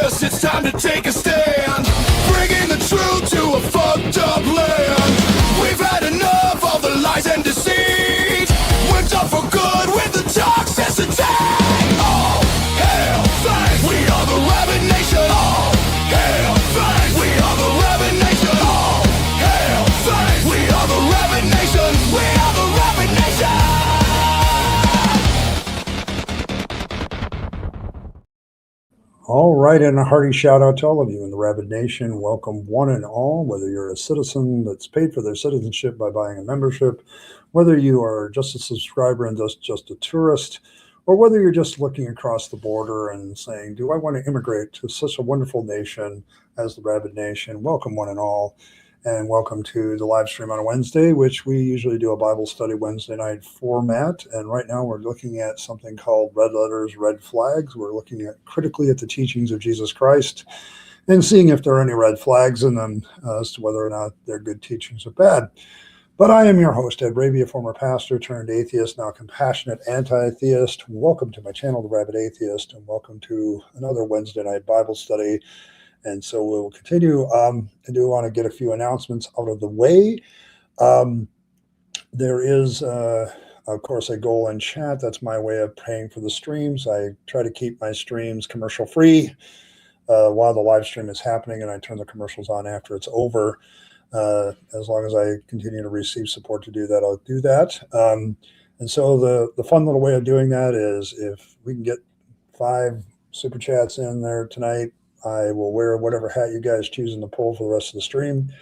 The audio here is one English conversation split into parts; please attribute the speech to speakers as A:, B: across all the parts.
A: us, it's time to take a stand. Bringing the truth to a fucked up land. We've had enough of the lies and deceit. We're done for good with the toxicity. All hail thanks, we are the Rabyd Nation. All hail thanks, we are the Rabyd Nation. All hail thanks, we are the Rabyd Nation. We are the Rabyd Nation.
B: All right, and a hearty shout out to all of you in the Rabyd Nation. Welcome one and all, whether you're a citizen that's paid for their citizenship by buying a membership, whether you are just a subscriber and just a tourist, or whether you're just looking across the border and saying, do I want to immigrate to such a wonderful nation as the Rabyd Nation? Welcome one and all, and welcome to the live stream on a Wednesday, which we usually do a Bible study Wednesday night format. And right now we're looking at something called Red Letters, Red Flags. We're looking at critically at the teachings of Jesus Christ and seeing if there are any red flags in them as to whether or not they're good teachings or bad. But I am your host, Ed Rabyd, a former pastor turned atheist, now compassionate anti-theist. Welcome to my channel, The Rabyd Atheist, and welcome to another Wednesday night Bible study. And so we'll continue. I do want to get a few announcements out of the way. There is, of course, a goal in chat. That's my way of paying for the streams. I try to keep my streams commercial free while the live stream is happening, and I turn the commercials on after it's over. As long as I continue to receive support to do that, I'll do that. And so the fun little way of doing that is if we can get 5 super chats in there tonight, I will wear whatever hat you guys choose in the poll for the rest of the stream.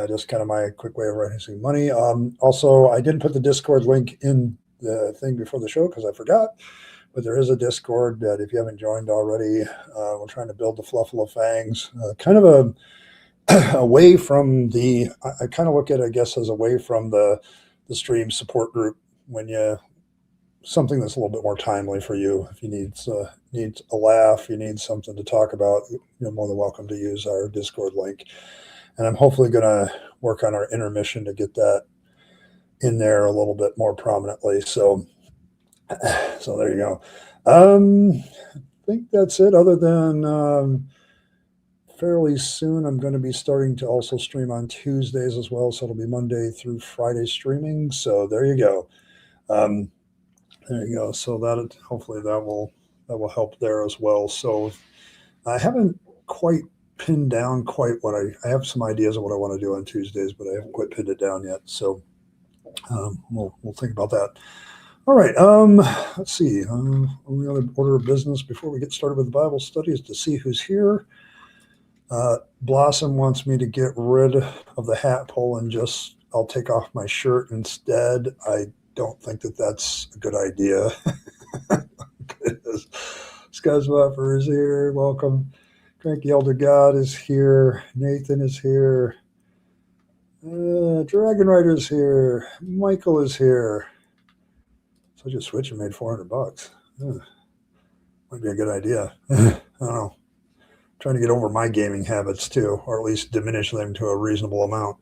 B: Just kind of my quick way of raising money. Also, I didn't put the Discord link in the thing before the show because I forgot. But there is a Discord that if you haven't joined already, we're trying to build the Fluffalo Fangs. Kind of away from the, I kind of look at it, I guess, as away from the stream support group when you, something that's a little bit more timely for you. If you need a laugh, you need something to talk about, you're more than welcome to use our Discord link. And I'm hopefully going to work on our intermission to get that in there a little bit more prominently. So there you go. I think that's it, other than fairly soon I'm going to be starting to also stream on Tuesdays as well. So it'll be Monday through Friday streaming. So there you go. There you go. So that hopefully that will help there as well. So I haven't quite pinned down quite what I have some ideas of what I want to do on Tuesdays, but I haven't quite pinned it down yet. So we'll think about that. All right. Let's see. Only other order of business before we get started with the Bible study is to see who's here. Blossom wants me to get rid of the hat pull and I'll take off my shirt instead. I don't think that that's a good idea. Scott Wapper is here. Welcome. Cranky Elder God is here. Nathan is here. Dragon Rider is here. Michael is here. So I just switched and made $400. Might be a good idea. I don't know. Trying to get over my gaming habits too, or at least diminish them to a reasonable amount.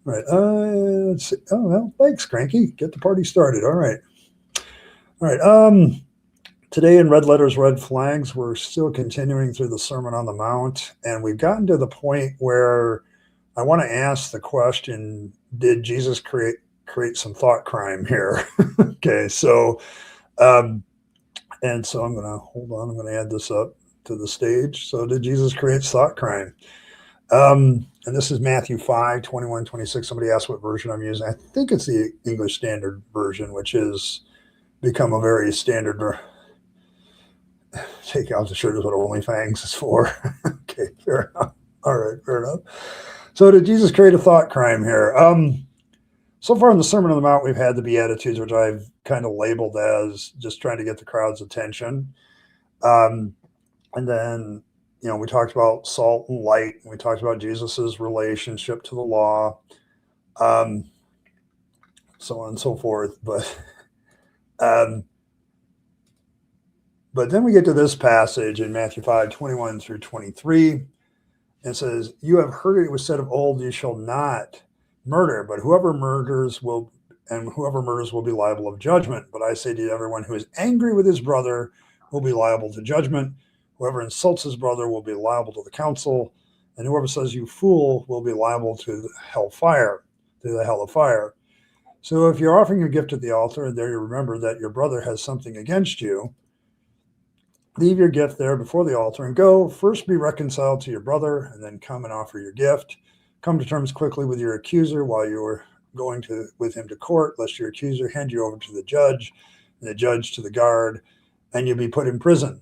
B: All right. Let's see. Oh, well, thanks, Cranky. Get the party started. All right. All right. Today in Red Letters, Red Flags, we're still continuing through the Sermon on the Mount, and we've gotten to the point where I want to ask the question, did Jesus create some thought crime here? Okay. So, and so I'm going to, hold on, I'm going to add this up to the stage. So did Jesus create thought crime? And this is Matthew 5, 21, 26. Somebody asked what version I'm using. I think it's the English Standard Version, which has become a very standard. Take out the shirt is what OnlyFans is for. Okay, fair enough. All right, fair enough. So did Jesus create a thought crime here? So far in the Sermon on the Mount, we've had the Beatitudes, which I've kind of labeled as just trying to get the crowd's attention. And then, we talked about salt and light, and we talked about Jesus's relationship to the law, so on and so forth. But then we get to this passage in Matthew 5, 21 through 23. And it says, you have heard it was said of old, you shall not murder, but whoever murders will be liable of judgment. But I say to everyone who is angry with his brother will be liable to judgment. Whoever insults his brother will be liable to the council, and whoever says you fool will be liable to the hell of fire. So if you're offering a gift at the altar and there you remember that your brother has something against you, leave your gift there before the altar and go. First be reconciled to your brother, and then come and offer your gift. Come to terms quickly with your accuser while you are going with him to court, lest your accuser hand you over to the judge, and the judge to the guard, and you'll be put in prison.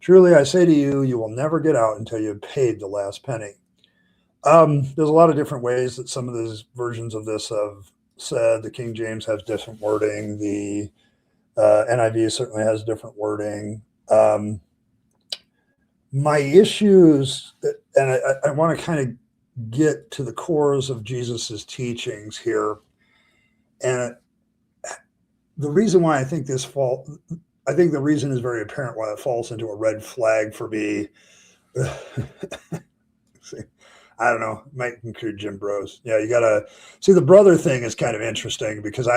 B: Truly, I say to you, you will never get out until you have paid the last penny. There's a lot of different ways that some of these versions of this have said. The King James has different wording. The NIV certainly has different wording. My issues, and I want to kind of get to the cores of Jesus's teachings here, and the reason why I think the reason is very apparent why it falls into a red flag for me. I don't know, might include Jim Bros. Yeah, you gotta see the brother thing is kind of interesting because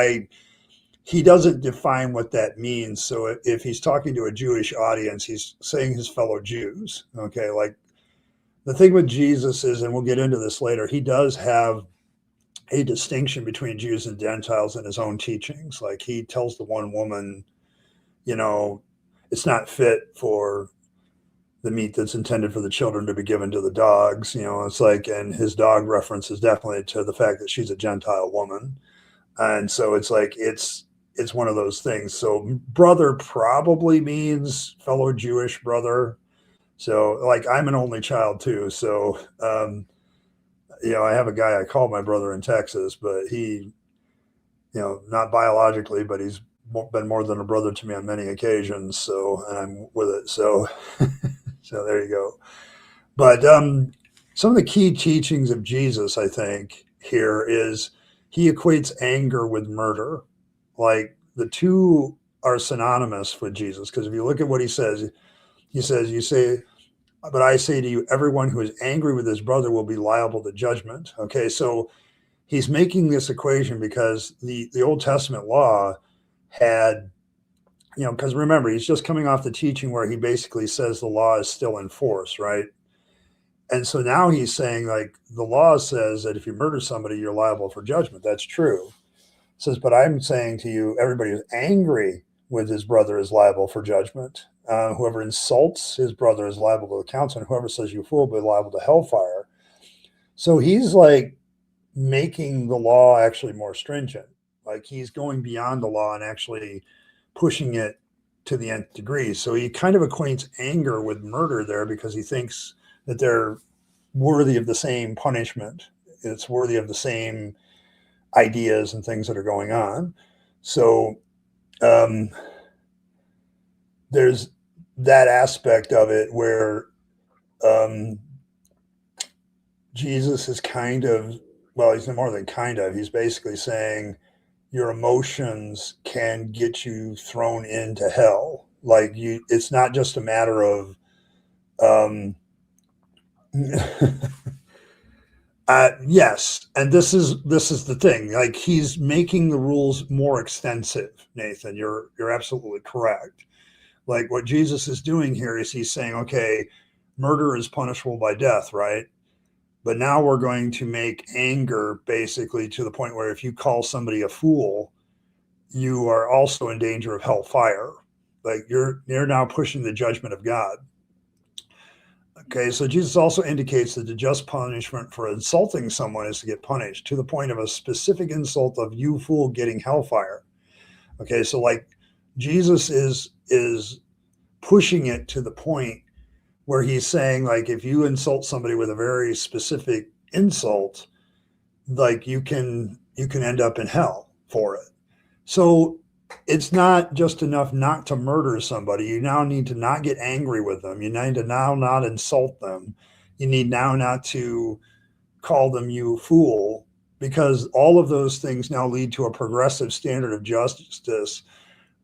B: he doesn't define what that means. So if he's talking to a Jewish audience, he's saying his fellow Jews. Okay, like the thing with Jesus is, and we'll get into this later, he does have a distinction between Jews and Gentiles in his own teachings. Like he tells the one woman, it's not fit for the meat that's intended for the children to be given to the dogs. It's like, and his dog reference is definitely to the fact that she's a Gentile woman. And so it's like, it's one of those things. So brother probably means fellow Jewish brother. So like, I'm an only child too. So, I have a guy I call my brother in Texas, but he, not biologically, but he's been more than a brother to me on many occasions. So, and I'm with it. So, so there you go. But some of the key teachings of Jesus, I think, here is he equates anger with murder. Like the two are synonymous with Jesus. Because if you look at what he says, you say, but I say to you, everyone who is angry with his brother will be liable to judgment. Okay, so he's making this equation because the Old Testament law had, because remember, he's just coming off the teaching where he basically says the law is still in force, right? And so now he's saying, like, the law says that if you murder somebody, you're liable for judgment. That's true. It says, but I'm saying to you, everybody who's angry with his brother is liable for judgment. Whoever insults his brother is liable to the council, and whoever says you fool will be liable to hellfire. So he's like making the law actually more stringent. Like he's going beyond the law and actually pushing it to the nth degree. So he kind of acquaints anger with murder there because he thinks that they're worthy of the same punishment. It's worthy of the same ideas and things that are going on. So there's that aspect of it where Jesus is kind of, well, he's more than kind of, he's basically saying your emotions can get you thrown into hell. Like it's not just a matter of, yes. And this is the thing, like he's making the rules more extensive, Nathan, you're absolutely correct. Like what Jesus is doing here is he's saying, okay, murder is punishable by death, right? But now we're going to make anger basically to the point where if you call somebody a fool, you are also in danger of hellfire. Like you're now pushing the judgment of God. Okay, so Jesus also indicates that the just punishment for insulting someone is to get punished to the point of a specific insult of you fool getting hellfire. Okay, so like Jesus is pushing it to the point where he's saying, like, if you insult somebody with a very specific insult, like you can end up in hell for it. So it's not just enough not to murder somebody. You now need to not get angry with them. You need to now not insult them. You need now not to call them you fool, because all of those things now lead to a progressive standard of justice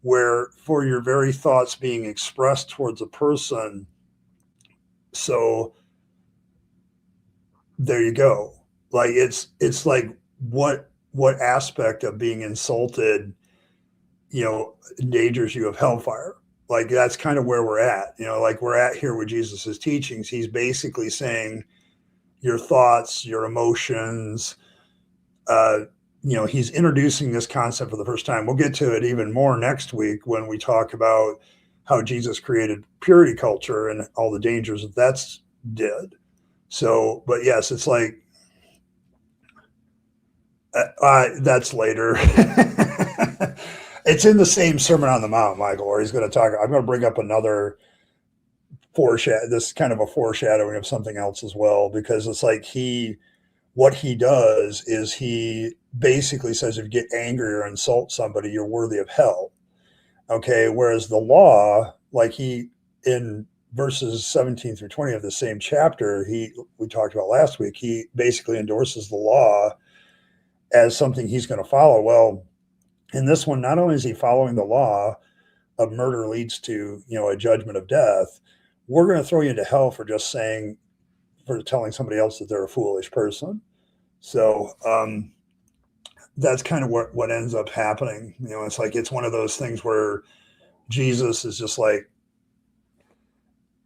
B: where for your very thoughts being expressed towards a person. So there you go. Like it's like what aspect of being insulted, endangers you of hellfire. like that's kind of where we're at, like we're at here with Jesus's teachings. He's basically saying your thoughts, your emotions, he's introducing this concept for the first time. We'll get to it even more next week when we talk about how Jesus created purity culture and all the dangers that that's did. So, but yes, it's like, that's later. It's in the same Sermon on the Mount, Michael, where he's going to talk. I'm going to bring up another this kind of a foreshadowing of something else as well, because it's like what he does is he basically says if you get angry or insult somebody, you're worthy of hell. Okay. Whereas the law, like in verses 17 through 20 of the same chapter, we talked about last week, he basically endorses the law as something he's going to follow. Well, in this one, not only is he following the law of murder leads to, a judgment of death, we're going to throw you into hell for telling somebody else that they're a foolish person. So that's kind of what ends up happening. It's like, it's one of those things where Jesus is just like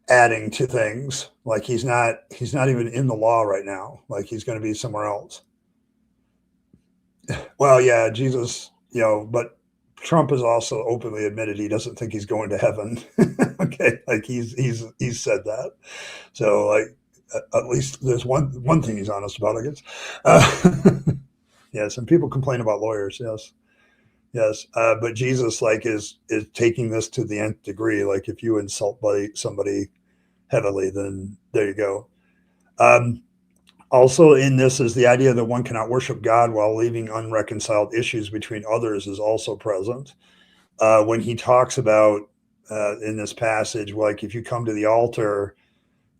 B: adding to things. Like he's not even in the law right now. Like he's going to be somewhere else. Well, yeah, Jesus, but Trump has also openly admitted he doesn't think he's going to heaven. Okay. Like he's said that. So like, at least there's one thing he's honest about, I guess. Yes. And people complain about lawyers. Yes. But Jesus like is taking this to the nth degree. Like if you insult somebody heavily, then there you go. Also in this is the idea that one cannot worship God while leaving unreconciled issues between others is also present. When he talks about in this passage, like if you come to the altar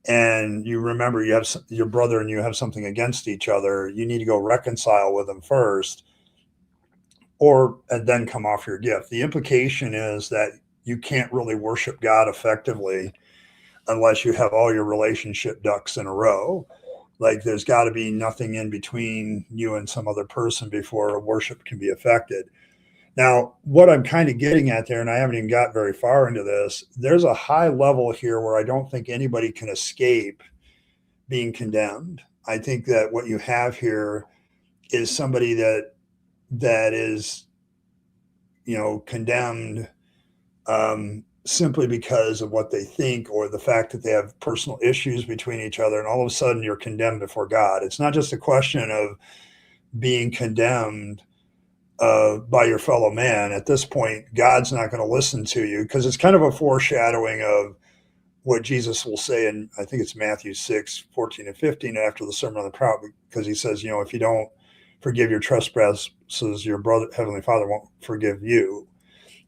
B: and you remember you have your brother and you have something against each other, you need to go reconcile with them first, and then come offer your gift. The implication is that you can't really worship God effectively unless you have all your relationship ducks in a row. Like there's got to be nothing in between you and some other person before worship can be affected. Now, what I'm kind of getting at there, and I haven't even got very far into this, there's a high level here where I don't think anybody can escape being condemned. I think that what you have here is somebody that is, condemned simply because of what they think or the fact that they have personal issues between each other. And all of a sudden you're condemned before God. It's not just a question of being condemned by your fellow man. At this point, God's not going to listen to you, because it's kind of a foreshadowing of what Jesus will say in, I think it's Matthew 6:14 and 15 after the Sermon on the Mount, because he says, if you don't forgive your trespasses, your Heavenly Father won't forgive you.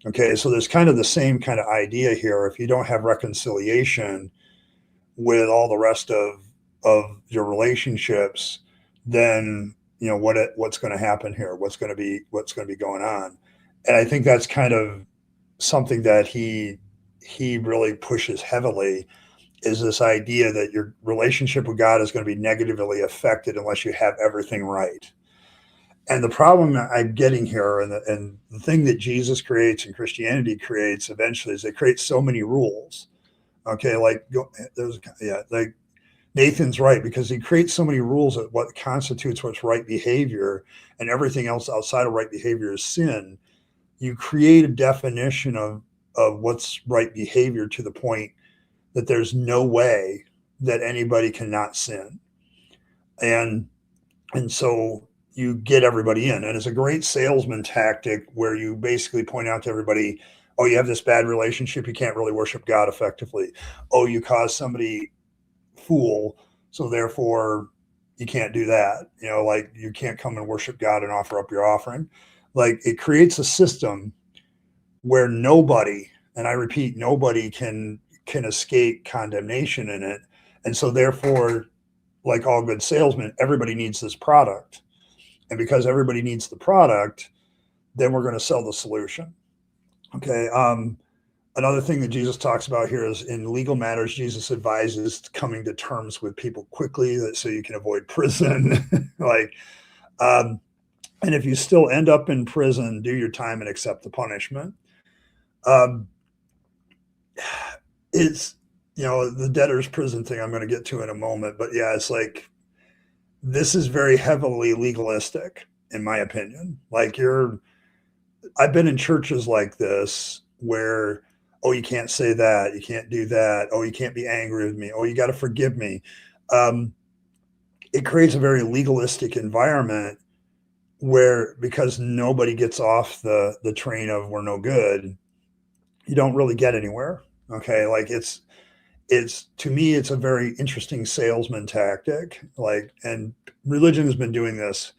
B: Okay, so there's kind of the same kind of idea here. If you don't have reconciliation with all the rest of your relationships, then what's going to happen here? What's going to be going on? And I think that's kind of something that he really pushes heavily, is this idea that your relationship with God is going to be negatively affected unless you have everything right. And the problem I'm getting here, and the thing that Jesus creates and Christianity creates eventually, is they create so many rules. Okay, like Nathan's right, because he creates so many rules of what constitutes what's right behavior, and everything else outside of right behavior is sin. You create a definition of what's right behavior to the point that there's no way that anybody cannot sin. And so you get everybody in. And it's a great salesman tactic where you basically point out to everybody, oh, you have this bad relationship, you can't really worship God effectively. Oh, you cause somebody fool, so therefore you can't do that. Like you can't come and worship God and offer up your offering. Like it creates a system where nobody, and I repeat, nobody can escape condemnation in it. And so therefore, like all good salesmen, everybody needs this product. And because everybody needs the product, then we're going to sell the solution. Okay. Another thing that Jesus talks about here is in legal matters, Jesus advises coming to terms with people quickly so you can avoid prison. And if you still end up in prison, do your time and accept the punishment. it's, the debtor's prison thing I'm going to get to in a moment, but yeah, it's like, this is very heavily legalistic, in my opinion. Like I've been in churches like this where, oh, you can't say that, you can't do that, oh, you can't be angry with me, oh, you got to forgive me. It creates a very legalistic environment where, because nobody gets off the train of we're no good, you don't really get anywhere. Okay, like it's to me, it's a very interesting salesman tactic. Like, and religion has been doing this.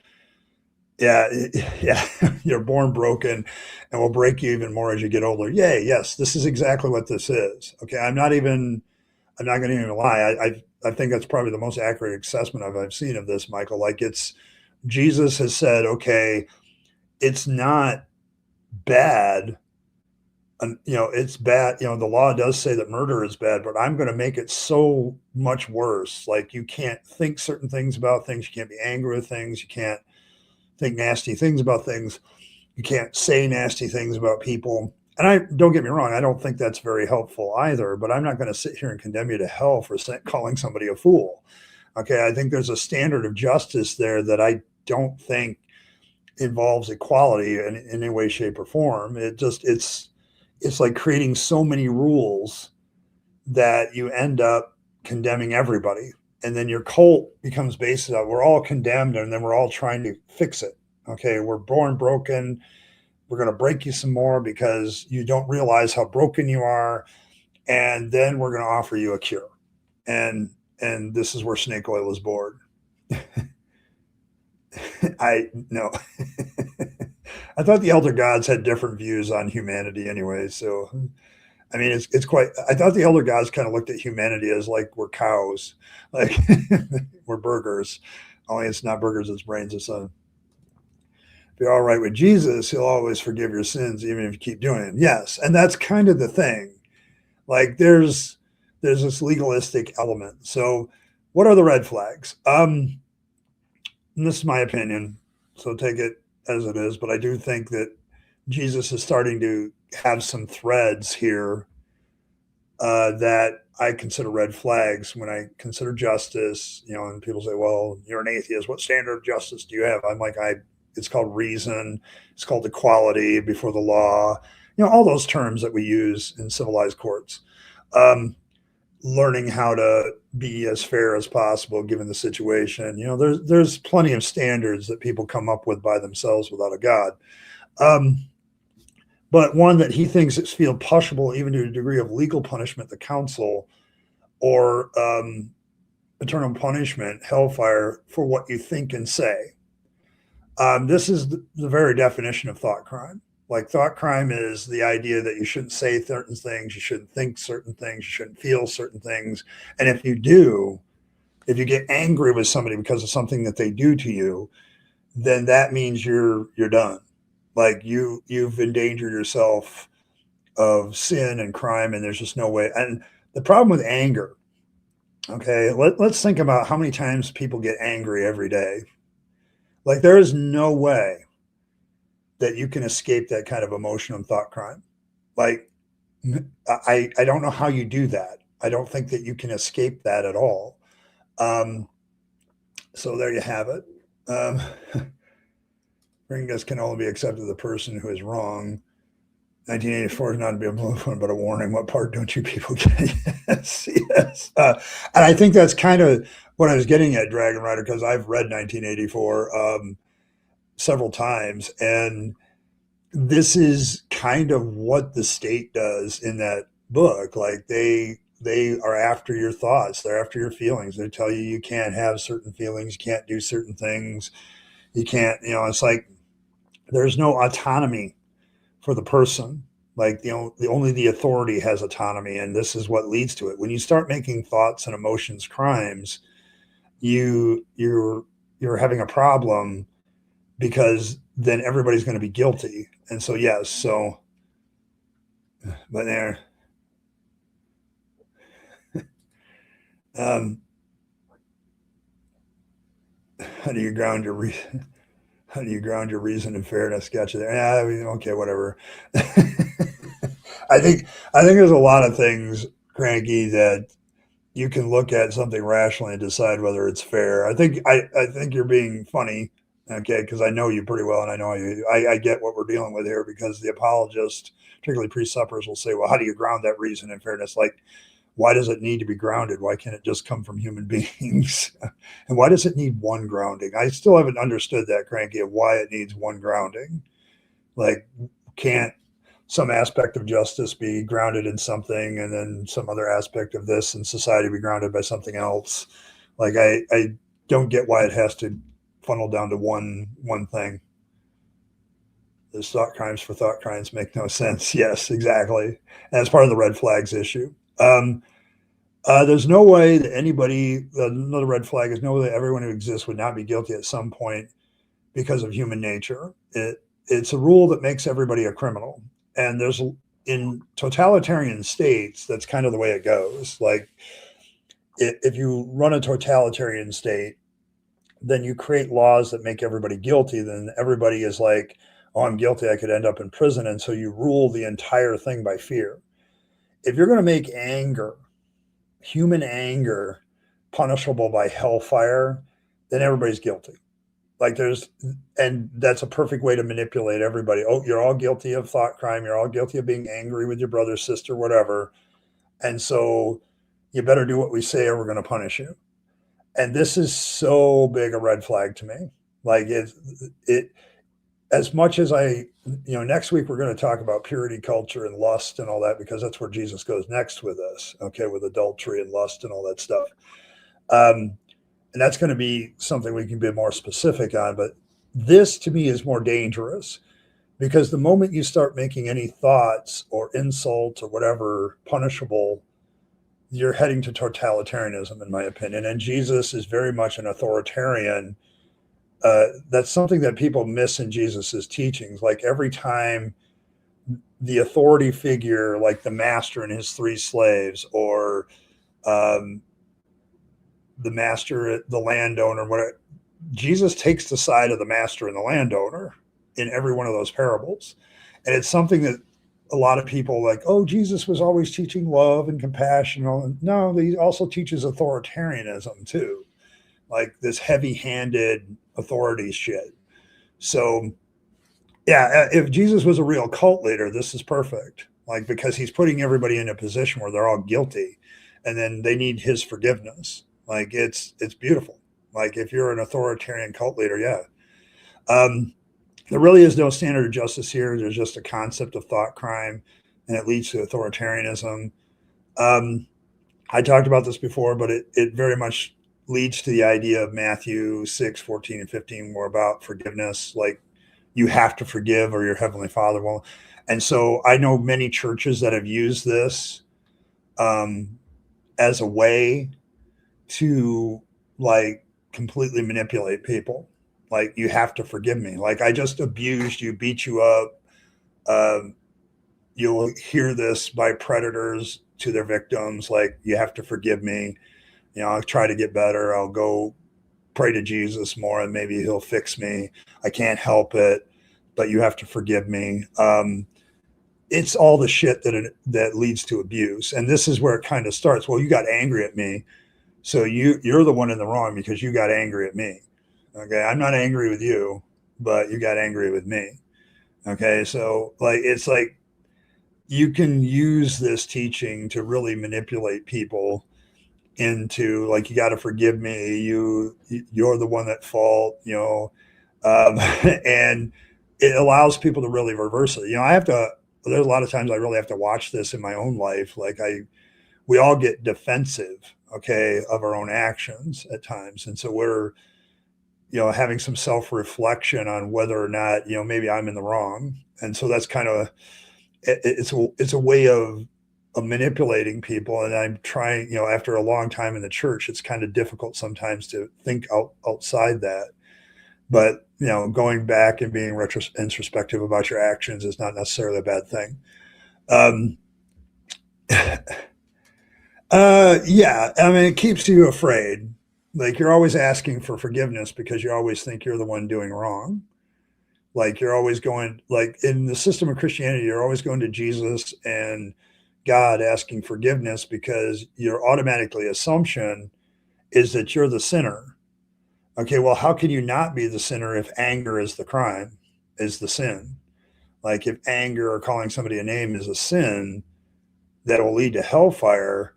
B: Yeah, yeah, you're born broken, and will break you even more as you get older. Yay, yes, this is exactly what this is. Okay, I'm not going to even lie. I think that's probably the most accurate assessment I've seen of this, Michael. Like, it's Jesus has said, okay, it's not bad. And, it's bad. The law does say that murder is bad, but I'm going to make it so much worse. Like, you can't think certain things about things. You can't be angry with things. You can't think nasty things about things. You can't say nasty things about people. And I don't get me wrong, I don't think that's very helpful either, but I'm not going to sit here and condemn you to hell for calling somebody a fool. Okay, I think there's a standard of justice there that I don't think involves equality in any way, shape, or form. It's like creating so many rules that you end up condemning everybody. And then your cult becomes based on we're all condemned and then we're all trying to fix it. Okay, we're born broken. We're going to break you some more because you don't realize how broken you are. And then we're going to offer you a cure. And this is where snake oil is born. I know. I thought the elder gods had different views on humanity anyway. So, I mean, it's quite, I thought the elder gods kind of looked at humanity as like we're cows, like we're burgers, only it's not burgers, it's brains of sun. If you're all right with Jesus, he'll always forgive your sins, even if you keep doing it. Yes. And that's kind of the thing. Like there's this legalistic element. So what are the red flags? And this is my opinion, so take it as it is, but I do think that Jesus is starting to have some threads here that I consider red flags when I consider justice. And people say, "Well, you're an atheist. What standard of justice do you have?" I'm like, It's called reason. It's called equality before the law. All those terms that we use in civilized courts. Learning how to be as fair as possible given the situation. There's plenty of standards that people come up with by themselves without a God. But one that he thinks it's feel punishable even to a degree of legal punishment, the council, or eternal punishment, hellfire, for what you think and say. This is the very definition of thought crime. Like, thought crime is the idea that you shouldn't say certain things, you shouldn't think certain things, you shouldn't feel certain things. And if you do, if you get angry with somebody because of something that they do to you, then that means you're done. Like you've endangered yourself of sin and crime, and there's just no way. And the problem with anger, okay, let's think about how many times people get angry every day. Like, there is no way that you can escape that kind of emotion and thought crime. Like, I don't know how you do that. I don't think that you can escape that at all. So there you have it. Ringus can only be accepted to the person who is wrong. 1984 is not to be a blueprint, but a warning. What part don't you people get? Yes, yes. And I think that's kind of what I was getting at, Dragon Rider, because I've read 1984 several times, and this is kind of what the state does in that book. Like, they are after your thoughts, they're after your feelings. They tell you can't have certain feelings, you can't do certain things, you can't. It's like there's no autonomy for the person. Like, only the authority has autonomy, and this is what leads to it. When you start making thoughts and emotions crimes, you're having a problem, because then everybody's going to be guilty. And so, yes, but there, how do you ground your reason? How do you ground your reason and fairness? Gotcha there. Yeah, okay, whatever. I think there's a lot of things, Cranky, that you can look at something rationally and decide whether it's fair. I think you're being funny, okay, because I know you pretty well, and I know you. I get what we're dealing with here because the apologists, particularly pre-suppers, will say, "Well, how do you ground that reason in fairness? Like, why does it need to be grounded? Why can't it just come from human beings? And why does it need one grounding? I still haven't understood that, Cranky, of why it needs one grounding. Like, can't some aspect of justice be grounded in something and then some other aspect of this in society be grounded by something else? Like, I don't get why it has to funnel down to one thing. There's thought crimes for thought crimes make no sense. Yes, exactly. And that's part of the red flags issue. There's no way that anybody, another red flag is no way that everyone who exists would not be guilty at some point because of human nature. It's a rule that makes everybody a criminal. And there's in totalitarian states, that's kind of the way it goes. Like, if you run a totalitarian state, then you create laws that make everybody guilty. Then everybody is like, oh, I'm guilty, I could end up in prison. And so you rule the entire thing by fear. If you're going to make anger, human anger, punishable by hellfire, then everybody's guilty. Like, and that's a perfect way to manipulate everybody. Oh, you're all guilty of thought crime. You're all guilty of being angry with your brother, sister, whatever. And so you better do what we say or we're going to punish you. And this is so big a red flag to me. Like, it as much as next week we're going to talk about purity culture and lust and all that, because that's where Jesus goes next with us, okay, with adultery and lust and all that stuff. And that's going to be something we can be more specific on. But this, to me, is more dangerous because the moment you start making any thoughts or insults or whatever punishable, you're heading to totalitarianism, in my opinion. And Jesus is very much an authoritarian. That's something that people miss in Jesus's teachings. Like, every time the authority figure, like the master and his three slaves, or the master, the landowner, whatever, Jesus takes the side of the master and the landowner in every one of those parables. And it's something that a lot of people like, oh, Jesus was always teaching love and compassion. No, he also teaches authoritarianism too, like this heavy-handed authority shit. So yeah, if Jesus was a real cult leader, this is perfect. Like, because he's putting everybody in a position where they're all guilty and then they need his forgiveness. Like, it's beautiful. Like, if you're an authoritarian cult leader, yeah. There really is no standard of justice here. There's just a concept of thought crime, and it leads to authoritarianism. I talked about this before, but it very much leads to the idea of Matthew 6, 14, and 15, more about forgiveness. Like, you have to forgive or your heavenly Father won't. And so I know many churches that have used this as a way to, like, completely manipulate people. Like, you have to forgive me. Like, I just abused you, beat you up. You'll hear this by predators to their victims. Like, you have to forgive me. I'll try to get better. I'll go pray to Jesus more and maybe he'll fix me. I can't help it, but you have to forgive me. It's all the shit that leads to abuse. And this is where it kind of starts. Well, you got angry at me, so you're the one in the wrong because you got angry at me. Okay, I'm not angry with you, but you got angry with me. Okay, so it's like you can use this teaching to really manipulate people into, like, you got to forgive me. You're the one at fault. And it allows people to really reverse it. There's a lot of times I really have to watch this in my own life. Like, we all get defensive, okay, of our own actions at times. And so we're, having some self-reflection on whether or not, maybe I'm in the wrong. And so that's kind of, it's a way of manipulating people. And I'm trying, after a long time in the church, it's kind of difficult sometimes to think outside that. But, going back and being introspective about your actions is not necessarily a bad thing. Yeah, I mean, it keeps you afraid. Like, you're always asking for forgiveness because you always think you're the one doing wrong. Like you're always going, like in the system of Christianity, you're always going to Jesus and God asking forgiveness because your automatically assumption is that you're the sinner. Okay, well, how can you not be the sinner if anger is the crime, is the sin? Like if anger or calling somebody a name is a sin that will lead to hellfire,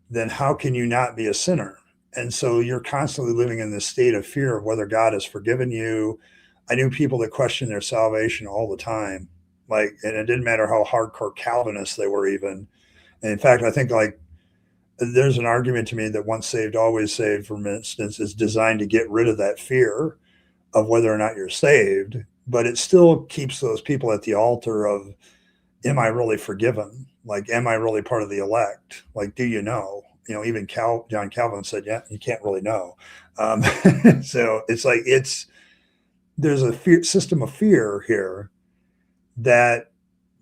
B: then how can you not be a sinner? And so you're constantly living in this state of fear of whether God has forgiven you. I knew people that questioned their salvation all the time. Like, and it didn't matter how hardcore Calvinists they were even. And in fact, I think like there's an argument to me that once saved, always saved, for instance, is designed to get rid of that fear of whether or not you're saved, but it still keeps those people at the altar of, am I really forgiven? Like, am I really part of the elect? Like, do you know? You know, even John Calvin said, yeah, you can't really know. Um, so it's like, there's a system of fear here that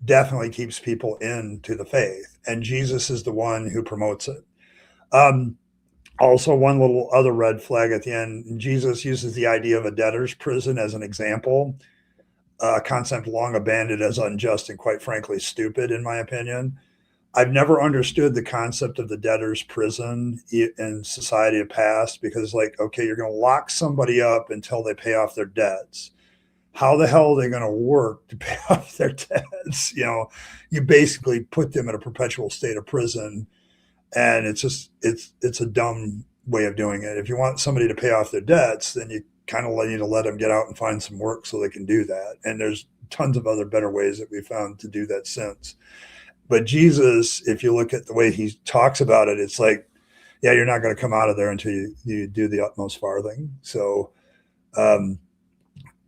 B: definitely keeps people into the faith. And Jesus is the one who promotes it. Um, Also, one little other red flag at the end, Jesus uses the idea of a debtor's prison as an example, a concept long abandoned as unjust and quite frankly stupid, in my opinion. I've never understood the concept of the debtor's prison in society of past because, like, okay, you're going to lock somebody up until they pay off their debts. How the hell are they going to work to pay off their debts? You know, you basically put them in a perpetual state of prison, and it's just it's a dumb way of doing it. If you want somebody to pay off their debts, then you kind of need to let them get out and find some work so they can do that. And there's tons of other better ways that we found to do that since. But Jesus, if you look at the way he talks about it, it's like, yeah, you're not going to come out of there until you do the utmost farthing. So, um,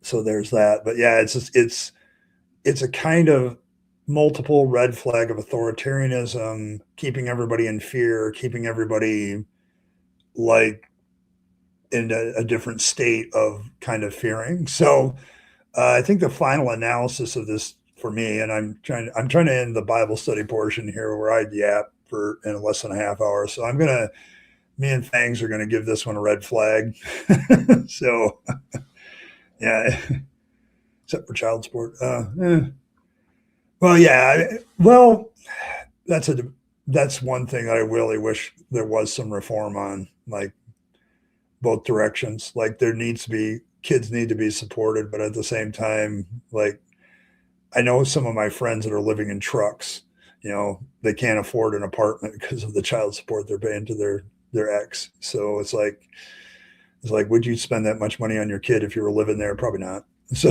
B: so there's that. But yeah, it's a kind of multiple red flag of authoritarianism, keeping everybody in fear, keeping everybody like in a different state of kind of fearing. So I think the final analysis of this for me, and I'm trying to end the Bible study portion here where I yap for in less than a half hour. So me and Fangs are gonna give this one a red flag. So yeah, except for child support. Well, yeah, well, that's a that's one thing that I really wish there was some reform on, like both directions. Like there needs to be kids need to be supported, but at the same time, like I know some of my friends that are living in trucks, you know, they can't afford an apartment because of the child support they're paying to their ex. So it's like, would you spend that much money on your kid if you were living there? Probably not. So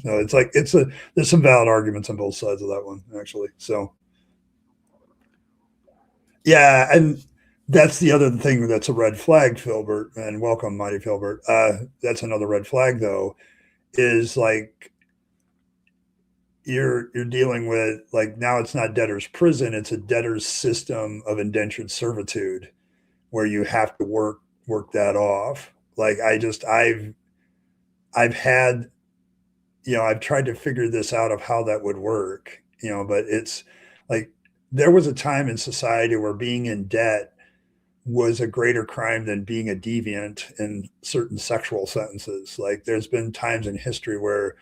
B: no, it's like there's some valid arguments on both sides of that one, actually. So yeah, and that's the other thing that's a red flag, Philbert, and welcome, mighty Philbert. That's another red flag though, is like you're dealing with, like, now it's not debtor's prison, it's a debtor's system of indentured servitude where you have to work that off. Like I've had, you know, I've tried to figure this out of how that would work, you know, but it's like there was a time in society where being in debt was a greater crime than being a deviant in certain sexual sentences. Like there's been times in history where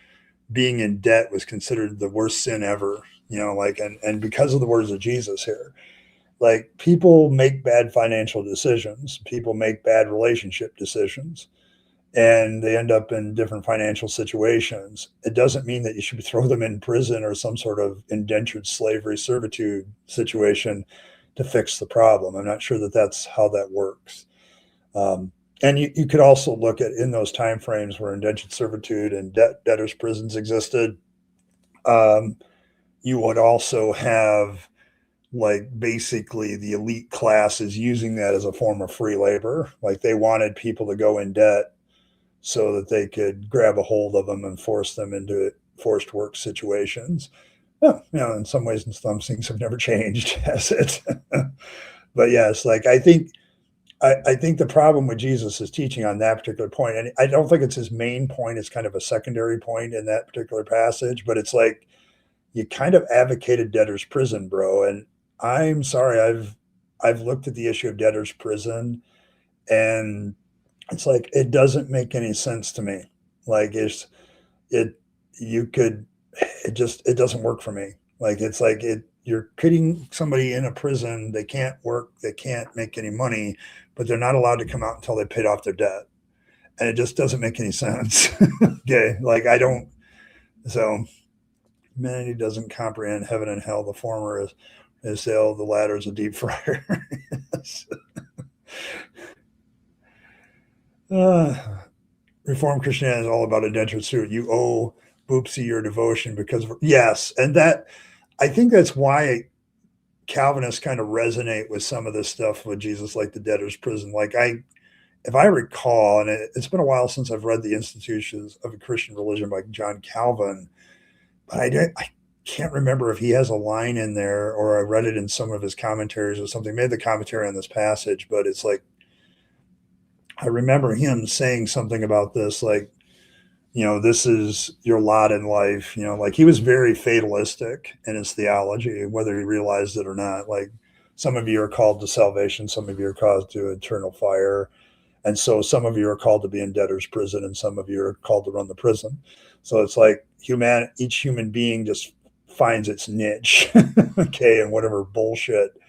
B: being in debt was considered the worst sin ever, you know, like, and because of the words of Jesus here, like people make bad financial decisions, people make bad relationship decisions, and they end up in different financial situations. It doesn't mean that you should throw them in prison or some sort of indentured slavery servitude situation to fix the problem. I'm not sure that that's how that works. And you could also look at in those timeframes where indentured servitude and debtors' prisons existed. Um, you would also have like basically the elite classes using that as a form of free labor. Like they wanted people to go in debt so that they could grab a hold of them and force them into forced work situations. Well, you know, in some ways and some things have never changed, has it? But yes, like I think the problem with Jesus is teaching on that particular point, and I don't think it's his main point. It's kind of a secondary point in that particular passage, but it's like you kind of advocated debtor's prison, bro. And I'm sorry, I've looked at the issue of debtor's prison, and it's like it doesn't make any sense to me. Like it. it doesn't work for me. Like, it's like you're putting somebody in a prison. They can't work. They can't make any money, but they're not allowed to come out until they paid off their debt. And it just doesn't make any sense. Okay. Like, I don't, so humanity doesn't comprehend heaven and hell. The former is hell. The latter is a deep fryer. Yes. Reformed Christianity is all about indentured servitude. You owe Boopsy your devotion because yes, and that I think that's why Calvinists kind of resonate with some of this stuff with Jesus, like the debtor's prison. Like, if I recall, and it's been a while since I've read the Institutions of a Christian Religion by John Calvin, but I can't remember if he has a line in there or I read it in some of his commentaries or something. Made the commentary on this passage, but it's like I remember him saying something about this, like, this is your lot in life. Like, he was very fatalistic in his theology, whether he realized it or not. Like, some of you are called to salvation, some of you are called to eternal fire. And so some of you are called to be in debtor's prison and some of you are called to run the prison. So it's like each human being just finds its niche, okay, and whatever bullshit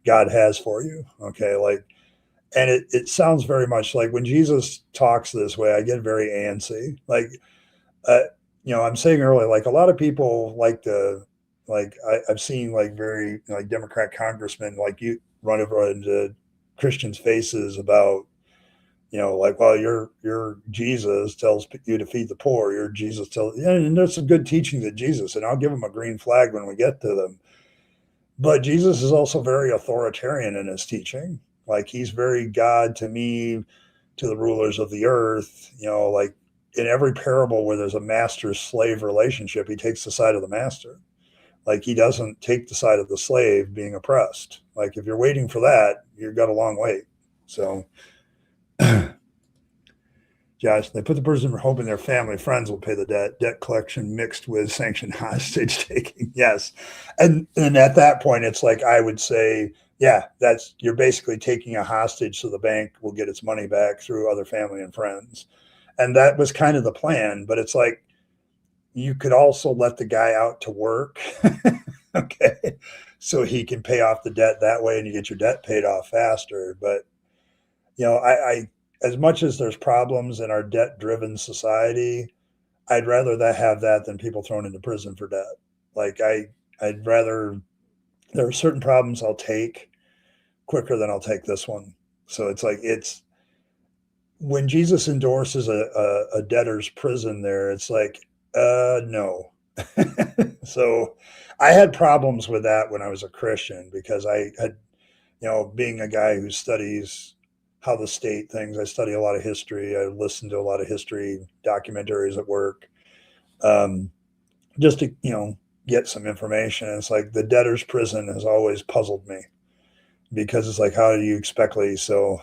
B: God has for you, okay, like, and it sounds very much like when Jesus talks this way, I get very antsy. Like, I'm saying earlier, like, a lot of people like to, like, I've seen like very like Democrat congressmen, like, you run over into Christians' faces about, like, well, your Jesus tells you to feed the poor. Your Jesus tells, yeah, and there's some good teachings of Jesus, and I'll give them a green flag when we get to them. But Jesus is also very authoritarian in his teaching. Like, he's very God to me, to the rulers of the earth. Like, in every parable where there's a master-slave relationship, he takes the side of the master. Like, he doesn't take the side of the slave being oppressed. Like, if you're waiting for that, you've got a long wait. So, Josh, they put the person hoping their family friends will pay the debt collection mixed with sanctioned hostage taking. Yes. And at that point, it's like, I would say, yeah, you're basically taking a hostage so the bank will get its money back through other family and friends. And that was kind of the plan. But it's like, you could also let the guy out to work, okay, so he can pay off the debt that way and you get your debt paid off faster. But, I as much as there's problems in our debt-driven society, I'd rather have that than people thrown into prison for debt. Like, I'd rather, there are certain problems I'll take quicker than I'll take this one. So it's like, when Jesus endorses a debtor's prison there, it's like, no. So I had problems with that when I was a Christian because I had, being a guy who studies how the state things, I study a lot of history. I listen to a lot of history documentaries at work, just to, get some information. And it's like the debtor's prison has always puzzled me because it's like, how do you expect to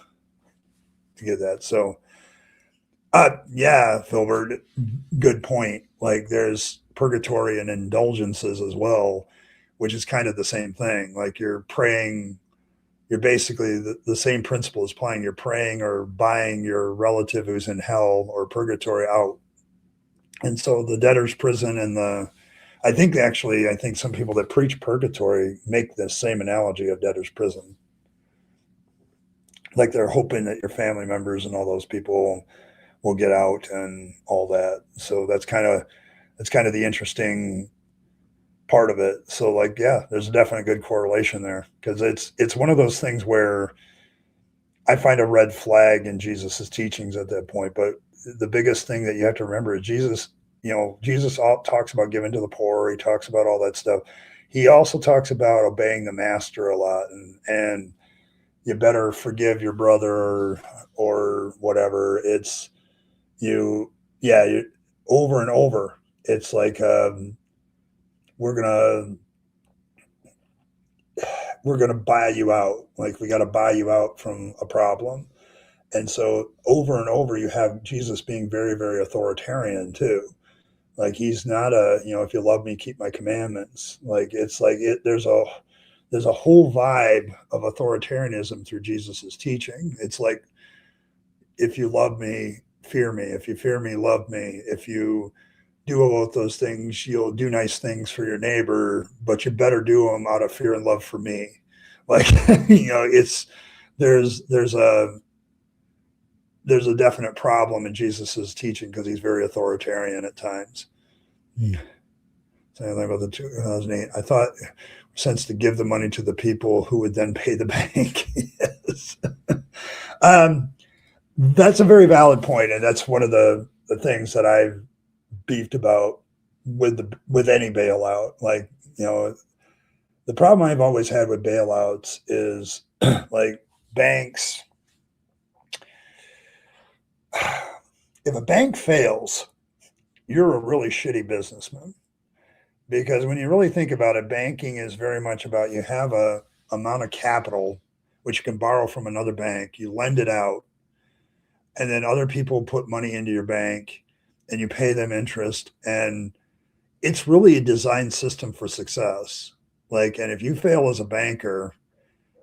B: get that? So, yeah, Philbert, good point. Like, there's purgatory and indulgences as well, which is kind of the same thing. Like, you're praying, you're basically the same principle as applying. You're praying or buying your relative who's in hell or purgatory out. And so the debtor's prison and I think some people that preach purgatory make the same analogy of debtor's prison. Like, they're hoping that your family members and all those people will get out and all that. So that's kind of the interesting part of it. So, like, yeah, there's a definite good correlation there because it's one of those things where I find a red flag in Jesus's teachings at that point. But the biggest thing that you have to remember is Jesus talks about giving to the poor. He talks about all that stuff. He also talks about obeying the master a lot, and you better forgive your brother or whatever. It's you over and over. It's like, we're gonna buy you out. Like, we got to buy you out from a problem. And so over and over, you have Jesus being very, very authoritarian too. Like, he's not if you love me, keep my commandments. Like, it's like there's a whole vibe of authoritarianism through Jesus's teaching. It's like, if you love me, fear me. If you fear me, love me. If you do both those things, you'll do nice things for your neighbor, but you better do them out of fear and love for me. Like, it's there's a definite problem in Jesus's teaching because he's very authoritarian at times. Saying about the 2008, I thought sense to give the money to the people who would then pay the bank. Yes. That's a very valid point, and that's one of the things that I've beefed about with any bailout. Like, the problem I've always had with bailouts is like banks. If a bank fails, you're a really shitty businessman. Because when you really think about it, banking is very much about you have a amount of capital which you can borrow from another bank, you lend it out, and then other people put money into your bank and you pay them interest. And it's really a design system for success. Like, and if you fail as a banker,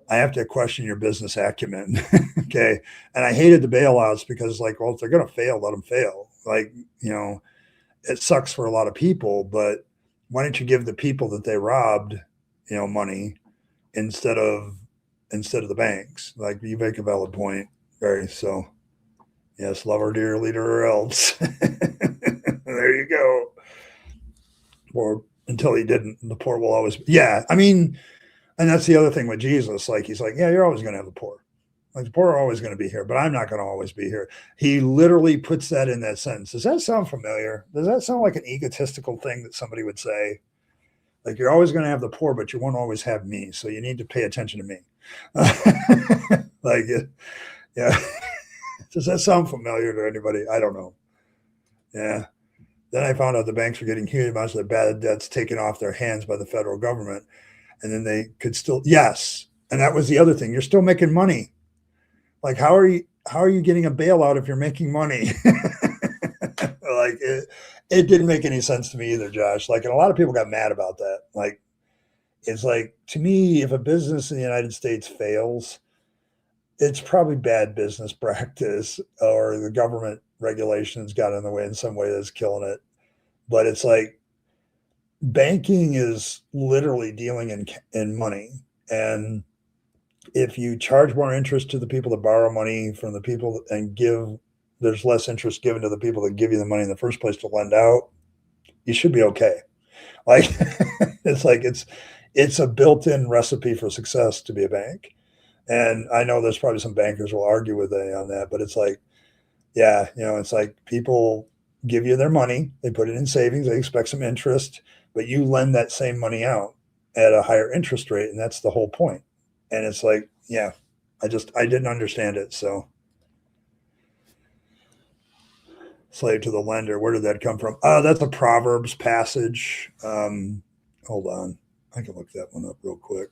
B: I have to question your business acumen. Okay. And I hated the bailouts because, like, well, if they're going to fail, let them fail. Like, it sucks for a lot of people, but why don't you give the people that they robbed, money instead of the banks? Like, you make a valid point, Barry. So, yes, love our dear leader or else. There you go. Or until he didn't, the poor will always. Yeah, I mean, and that's the other thing with Jesus. Like, he's like, yeah, you're always going to have the poor. Like, the poor are always going to be here, but I'm not going to always be here. He literally puts that in that sentence. Does that sound familiar? Does that sound like an egotistical thing that somebody would say? Like, you're always going to have the poor, but you won't always have me. So you need to pay attention to me. Like, yeah. Does that sound familiar to anybody? I don't know. Yeah. Then I found out the banks were getting huge amounts of their bad debts taken off their hands by the federal government. And then they could still, yes. And that was the other thing. You're still making money. Like, how are you getting a bailout if you're making money? Like, it didn't make any sense to me either, Josh. Like, and a lot of people got mad about that. Like, it's like, to me, if a business in the United States fails, it's probably bad business practice, or the government regulations got in the way in some way that's killing it. But it's like, banking is literally dealing in money. And if you charge more interest to the people that borrow money from the people and there's less interest given to the people that give you the money in the first place to lend out, you should be okay. Like, it's like, it's a built-in recipe for success to be a bank. And I know there's probably some bankers will argue with me on that, but it's like, yeah, it's like people give you their money, they put it in savings, they expect some interest, but you lend that same money out at a higher interest rate. And that's the whole point. And it's like, yeah, I didn't understand it. So, slave to the lender, where did that come from? That's a Proverbs passage. Hold on. I can look that one up real quick.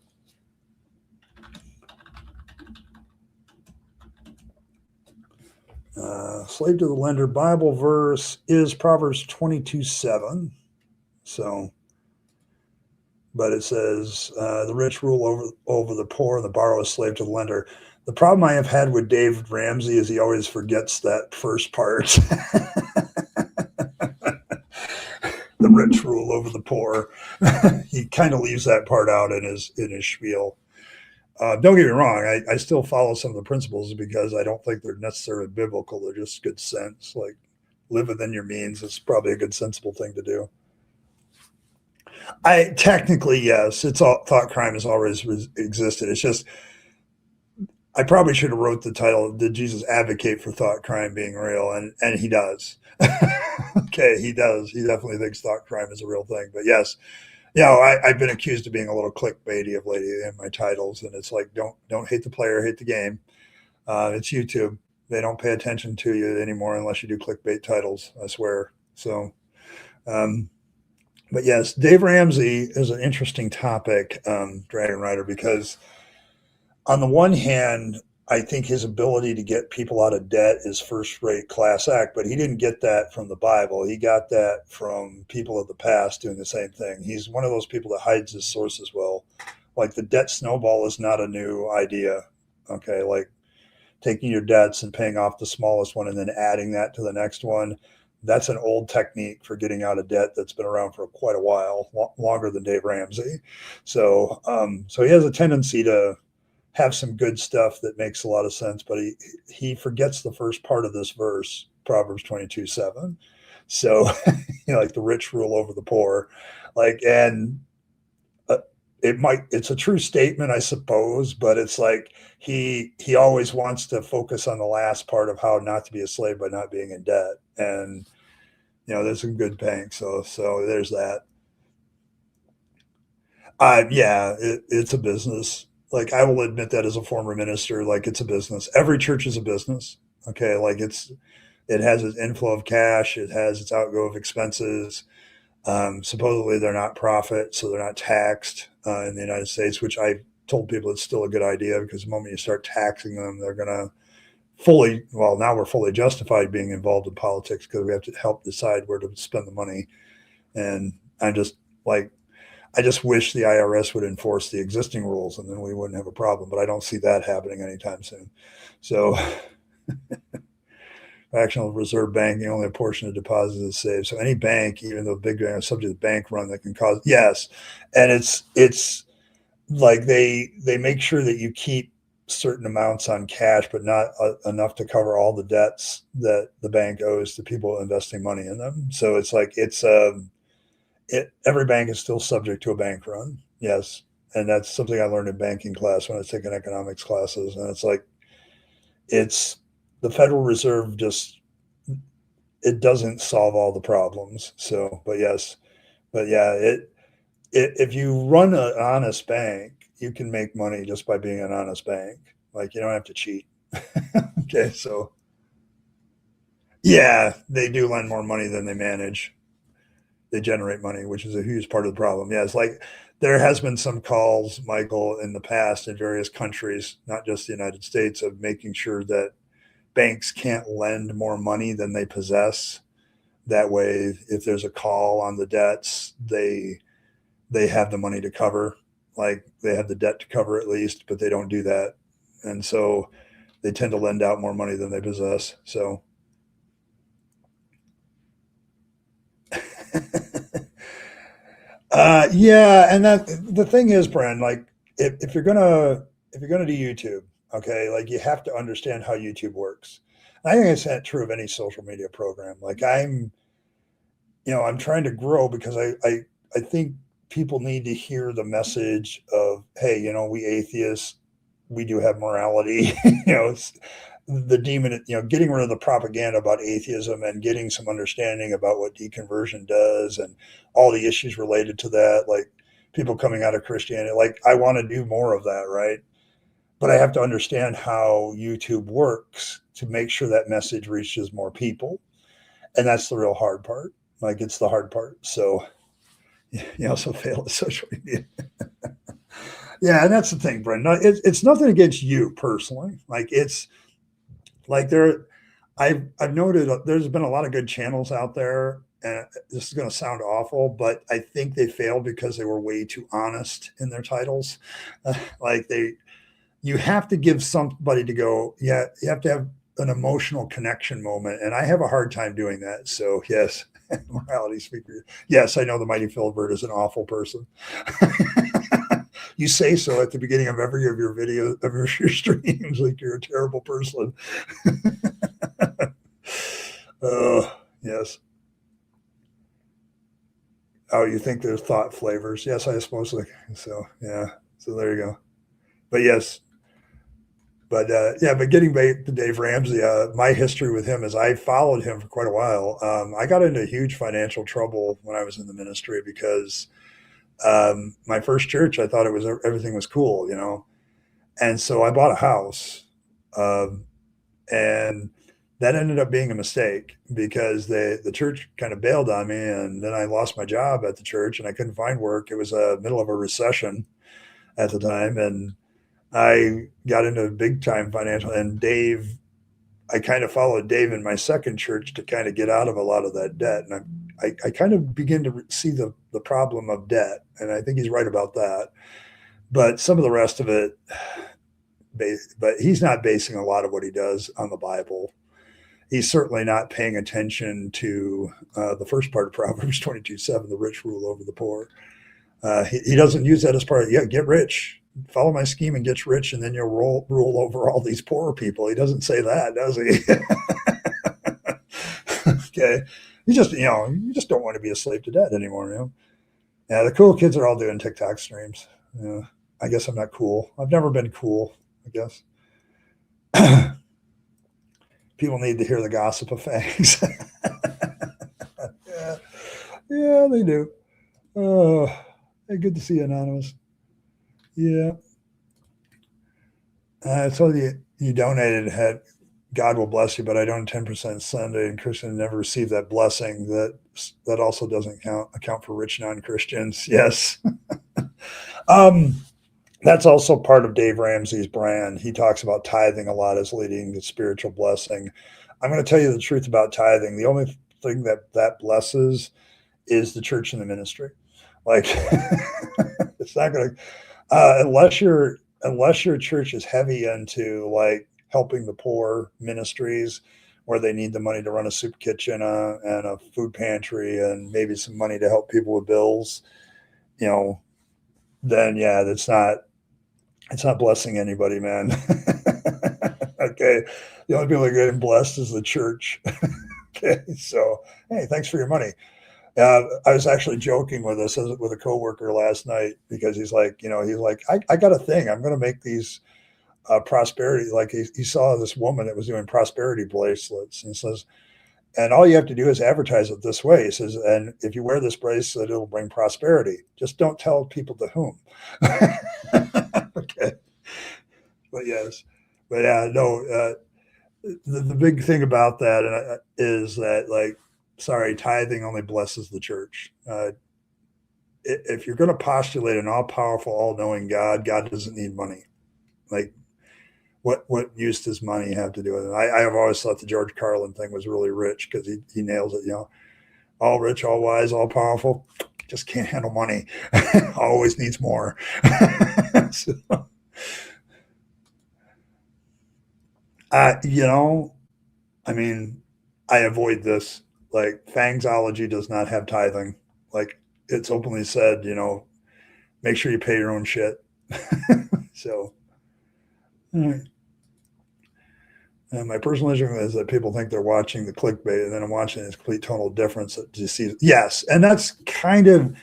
B: Slave to the lender Bible verse is Proverbs 22:7. So, but it says, the rich rule over the poor, and the borrower is slave to the lender. The problem I have had with Dave Ramsey is he always forgets that first part. The rich rule over the poor. He kind of leaves that part out in his spiel. Don't get me wrong. I still follow some of the principles because I don't think they're necessarily biblical. They're just good sense. Like, live within your means is probably a good, sensible thing to do. Technically, yes, thought crime has always existed. It's just, I probably should have wrote the title, Did Jesus Advocate for Thought Crime Being Real? And he does. Okay, he does. He definitely thinks thought crime is a real thing. But yes, I've been accused of being a little clickbaity of late in my titles. And it's like, don't hate the player, hate the game. It's YouTube. They don't pay attention to you anymore unless you do clickbait titles, I swear. So, but yes, Dave Ramsey is an interesting topic, Dragon Rider, because on the one hand, I think his ability to get people out of debt is first-rate class act, but he didn't get that from the Bible. He got that from people of the past doing the same thing. He's one of those people that hides his sources well. Like, the debt snowball is not a new idea, okay? Like, taking your debts and paying off the smallest one and then adding that to the next one, that's an old technique for getting out of debt that's been around for quite a while, longer than Dave Ramsey. So, so he has a tendency to have some good stuff that makes a lot of sense, but he forgets the first part of this verse, Proverbs 22:7. So, like the rich rule over the poor, like, and it's a true statement, I suppose, but it's like he always wants to focus on the last part of how not to be a slave by not being in debt. And there's some good banks, so there's that. Yeah, it's a business. Like, I will admit that as a former minister, like, it's a business. Every church is a business. Okay, like it has its inflow of cash, it has its outgo of expenses. Supposedly they're not profit, so they're not taxed in the United States, which I told people it's still a good idea, because the moment you start taxing them, they're going to now we're fully justified being involved in politics, because we have to help decide where to spend the money. And I just wish the IRS would enforce the existing rules, and then we wouldn't have a problem. But I don't see that happening anytime soon. So fractional reserve banking, only a portion of deposits is saved. So any bank, even though big bank, is subject to bank run, that can cause, yes. And it's like they make sure that you keep certain amounts on cash, but not enough to cover all the debts that the bank owes to people investing money in them. So it's like every bank is still subject to a bank run. Yes. And that's something I learned in banking class when I was taking economics classes. And it's like, the Federal Reserve it doesn't solve all the problems. So, but yes, but yeah, if you run an honest bank, you can make money just by being an honest bank. Like, you don't have to cheat. Okay, so yeah, they do lend more money than they manage. They generate money, which is a huge part of the problem. Yeah, it's like there has been some calls, Michael, in the past in various countries, not just the United States, of making sure that banks can't lend more money than they possess. That way, if there's a call on the debts, they have the money to cover. Like, they have the debt to cover at least, but they don't do that. And so they tend to lend out more money than they possess. So yeah, and that the thing is, Bren, like, if you're gonna do YouTube, okay, like, you have to understand how YouTube works. And I think it's that true of any social media program. Like, I'm trying to grow, because I think people need to hear the message of, hey, we atheists, we do have morality. It's the demon, getting rid of the propaganda about atheism and getting some understanding about what deconversion does and all the issues related to that, like people coming out of Christianity. Like, I want to do more of that, right? But I have to understand how YouTube works to make sure that message reaches more people. And that's the real hard part. Like, it's the hard part. So you also fail at social media. Yeah, and that's the thing, Brendan. It's nothing against you personally. Like, it's like I've noted there's been a lot of good channels out there, and this is going to sound awful, but I think they failed because they were way too honest in their titles. Like, you have to give somebody to go, yeah, you have to have an emotional connection moment, and I have a hard time doing that. So yes, morality speaker. Yes, I know the mighty Philbert is an awful person. You say so at the beginning of every of your video of your streams, like you're a terrible person. Yes. Oh, you think there's thought flavors? Yes, I suppose. So yeah. So there you go. But yes. But yeah, but getting back to Dave Ramsey, my history with him is I followed him for quite a while. I got into huge financial trouble when I was in the ministry, because my first church, I thought everything was cool, and so I bought a house, and that ended up being a mistake, because the church kind of bailed on me, and then I lost my job at the church, and I couldn't find work. It was middle of a recession at the time, and I got into big time financial. And Dave, I kind of followed Dave in my second church to kind of get out of a lot of that debt, and I kind of begin to see the problem of debt, and I think he's right about that. But some of the rest of it, but he's not basing a lot of what he does on the Bible. he's certainly not paying attention to the first part of Proverbs 22:7, the rich rule over the poor. He doesn't use that as part of, yeah, get rich, follow my scheme and get rich, and then you'll rule over all these poor people. He doesn't say that, does he? Okay. You just don't want to be a slave to debt anymore. Yeah, the cool kids are all doing TikTok streams. Yeah, I guess I'm not cool. I've never been cool, I guess. People need to hear the gossip of fags. Yeah, they do. Oh, hey, good to see you, Anonymous. Yeah. So you donated. God will bless you, but I don't 10% Sunday, and Christians never receive that blessing. That also doesn't account for rich non-Christians. Yes. That's also part of Dave Ramsey's brand. He talks about tithing a lot as leading to spiritual blessing. I'm going to tell you the truth about tithing. The only thing that blesses is the church and the ministry. Like, it's not going to, unless your church is heavy into like helping the poor ministries where they need the money to run a soup kitchen and a food pantry and maybe some money to help people with bills, then yeah, it's not blessing anybody, man. Okay. The only people that are getting blessed is the church. Okay. So, hey, thanks for your money. I was actually joking with a coworker last night because he's like, I got a thing. I'm going to make these prosperity. Like he saw this woman that was doing prosperity bracelets and says, and all you have to do is advertise it this way. He says, and if you wear this bracelet, it'll bring prosperity. Just don't tell people to whom. Okay. But yes, but yeah, no, the big thing about that is that, like, sorry, tithing only blesses the church. If you're going to postulate an all-powerful, all-knowing God doesn't need money. Like, what use does money have to do with it? I have always thought the George Carlin thing was really rich because he nails it. All rich, all wise, all powerful, just can't handle money. Always needs more. So, I mean, I avoid this. Like, Fangsology does not have tithing. Like, it's openly said, make sure you pay your own shit. So, and my personal issue is that people think they're watching the clickbait, and then I'm watching this complete tonal difference that you see. Yes, and that's kind of,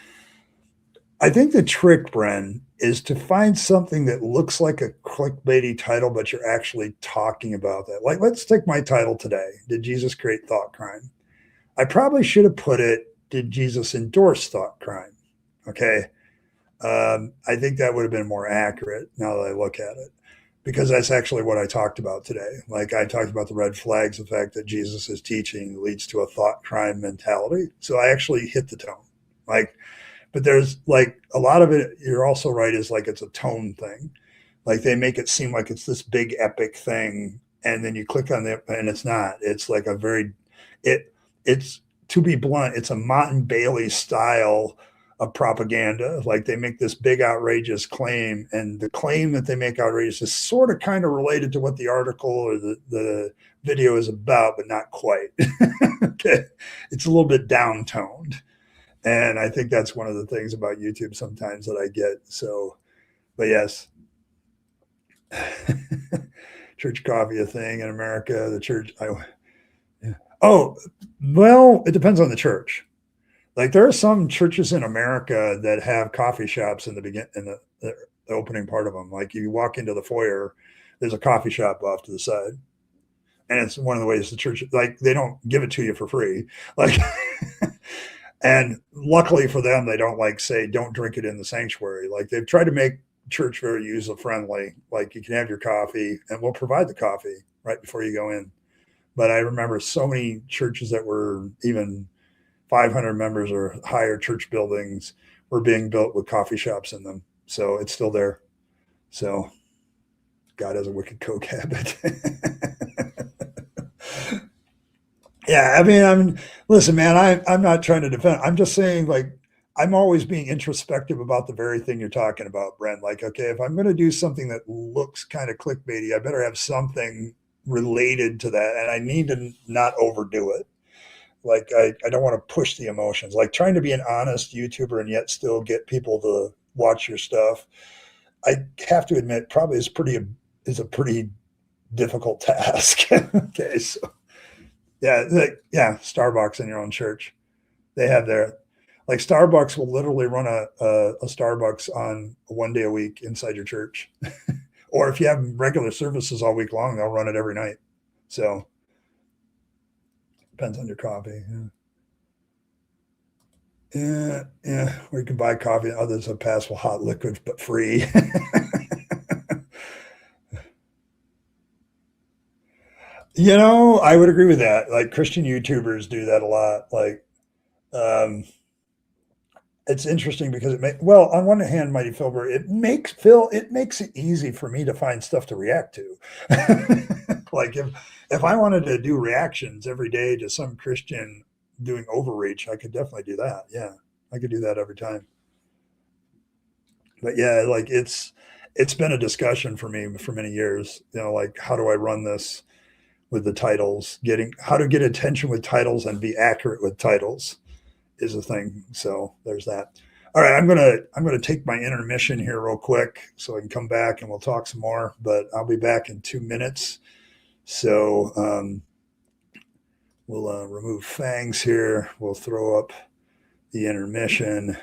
B: I think the trick, Bren, is to find something that looks like a clickbaity title, but you're actually talking about that. Like, let's take my title today. Did Jesus create thought crime? I probably should have put it, did Jesus endorse thought crime? Okay. I think that would have been more accurate now that I look at it, because that's actually what I talked about today. Like, I talked about the red flags, the fact that Jesus' teaching leads to a thought crime mentality. So I actually hit the tone. Like, but there's like a lot of it, you're also right, is like it's a tone thing. Like, they make it seem like it's this big epic thing, and then you click on it and it's not. It's like it's, to be blunt, it's a Mott and Bailey style of propaganda. Like, they make this big outrageous claim, and the claim that they make outrageous is sort of kind of related to what the article or the video is about, but not quite. Okay. It's a little bit down-toned. And I think that's one of the things about YouTube sometimes that I get. So, but yes. Church coffee a thing in America. The church. Oh, well, it depends on the church. Like, there are some churches in America that have coffee shops in the opening part of them. Like, you walk into the foyer, there's a coffee shop off to the side. And it's one of the ways the church, like, they don't give it to you for free. Like, and luckily for them, they don't say, don't drink it in the sanctuary. Like, they've tried to make church very user friendly. Like, you can have your coffee and we'll provide the coffee right before you go in. But I remember so many churches that were even 500 members or higher church buildings were being built with coffee shops in them. So it's still there. So God has a wicked coke habit. Yeah, I mean, listen, man, I'm not trying to defend. I'm just saying, like, I'm always being introspective about the very thing you're talking about, Brent. Like, okay, if I'm going to do something that looks kind of clickbaity, I better have something related to that, and I need to not overdo it. Like I don't want to push the emotions. Like trying to be an honest YouTuber and yet still get people to watch your stuff, I have to admit, probably is a pretty difficult task. Okay, so yeah, Starbucks in your own church, they have their, like Starbucks will literally run a Starbucks on 1 day a week inside your church, or if you have regular services all week long, they'll run it every night. So depends on your coffee. Yeah. Or you can buy coffee. Others have passed with hot liquids, but free. I would agree with that. Like Christian YouTubers do that a lot. Like, um, it's interesting because well, on one hand, Mighty Philbert, it makes it easy for me to find stuff to react to. Like if I wanted to do reactions every day to some Christian doing overreach, I could definitely do that. Yeah, I could do that every time. But yeah, like it's been a discussion for me for many years. Like how do I run this with the titles? Getting how to get attention with titles and be accurate with titles is a thing. So there's that. All right, I'm gonna take my intermission here real quick so I can come back and we'll talk some more. But I'll be back in 2 minutes. So we'll remove Fangs here. We'll throw up the intermission.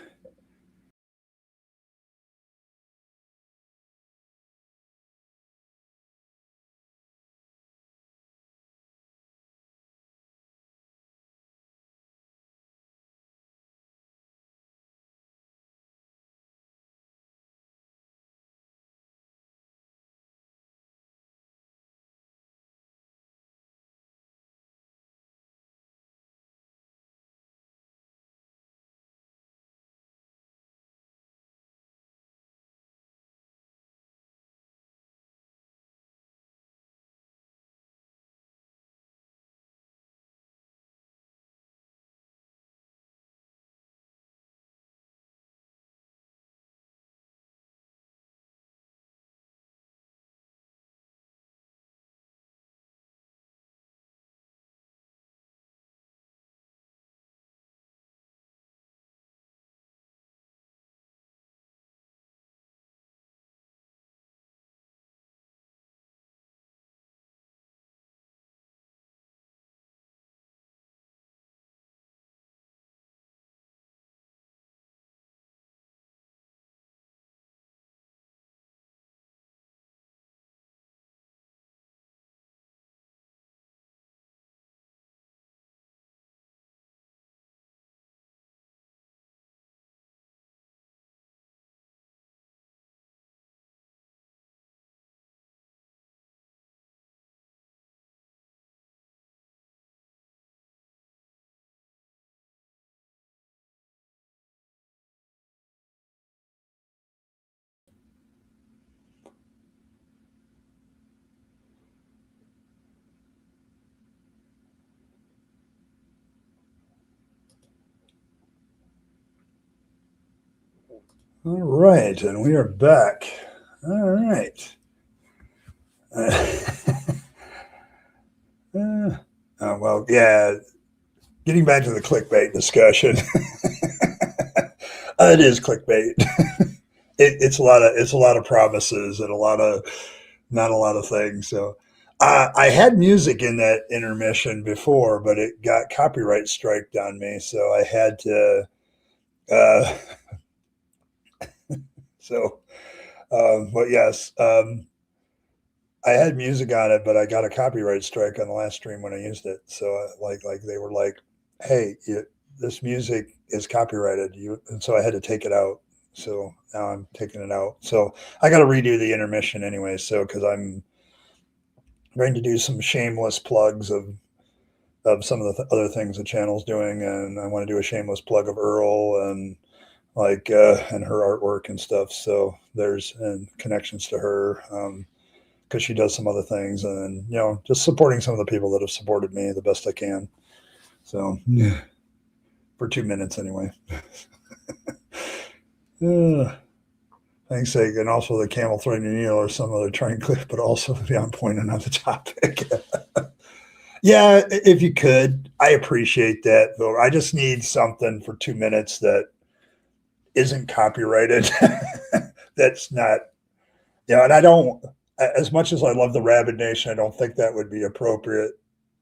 B: All right, and we are back. All right. Well, yeah. Getting back to the clickbait discussion, it is clickbait. It's a lot of promises and not a lot of things. So I had music in that intermission before, but it got copyright striked on me, so I had to. Uh, so, but yes, I had music on it, but I got a copyright strike on the last stream when I used it. So, like they were like, "Hey, this music is copyrighted," and so I had to take it out. So now I'm taking it out. So I got to redo the intermission anyway. So because I'm going to do some shameless plugs of some of the other things the channel's doing, and I want to do a shameless plug of Earl and and her artwork and stuff. So there's and connections to her. Because she does some other things, and just supporting some of the people that have supported me the best I can. So for 2 minutes anyway. Thanks, and also the camel threading needle or some other trying clip, but also to be on point on the topic. Yeah, if you could, I appreciate that. Though I just need something for 2 minutes that isn't copyrighted. That's not, and I don't. As much as I love the Rabyd Nation, I don't think that would be appropriate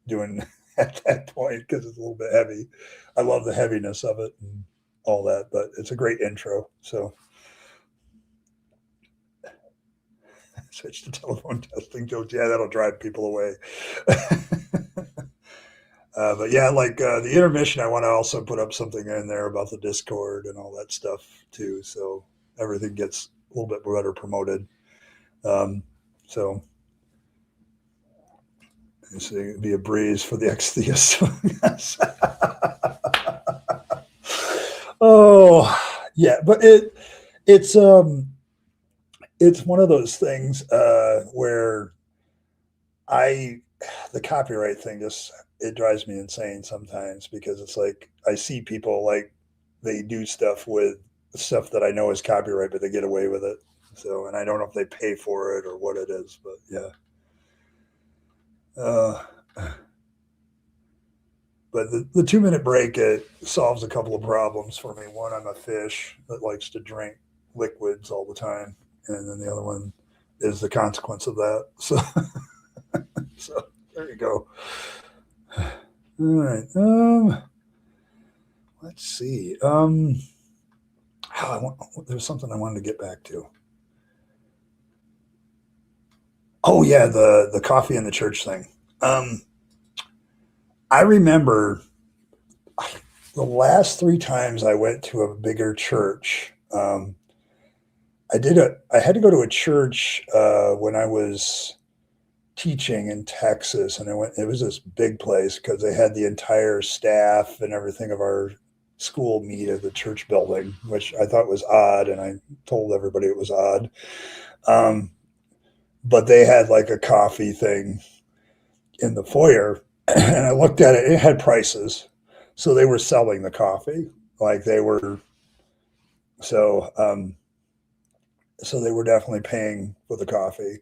B: doing at that point because it's a little bit heavy. I love the heaviness of it and all that, but it's a great intro. So switch to telephone testing jokes. Yeah, that'll drive people away. But yeah, like the intermission, I want to also put up something in there about the Discord and all that stuff too. So everything gets a little bit better promoted. So it'd be a breeze for the ex-theists. Oh, yeah, but it's one of those things where the copyright thing just it drives me insane sometimes because it's like I see people like they do stuff with stuff that I know is copyright, but they get away with it. So, and I don't know if they pay for it or what it is, but yeah. But the 2 minute break, it solves a couple of problems for me. One, I'm a fish that likes to drink liquids all the time. And then the other one is the consequence of that. So, so there you go. All right. Let's see. There's something I wanted to get back to. Oh yeah, the coffee in the church thing. I remember the last 3 times I went to a bigger church. I had to go to a church when I was teaching in Texas, and it was this big place because they had the entire staff and everything of our school meet at the church building, which I thought was odd, and I told everybody it was odd. But they had like a coffee thing in the foyer, and I looked at it. It had prices, so they were selling the coffee, like they were. So, so they were definitely paying for the coffee.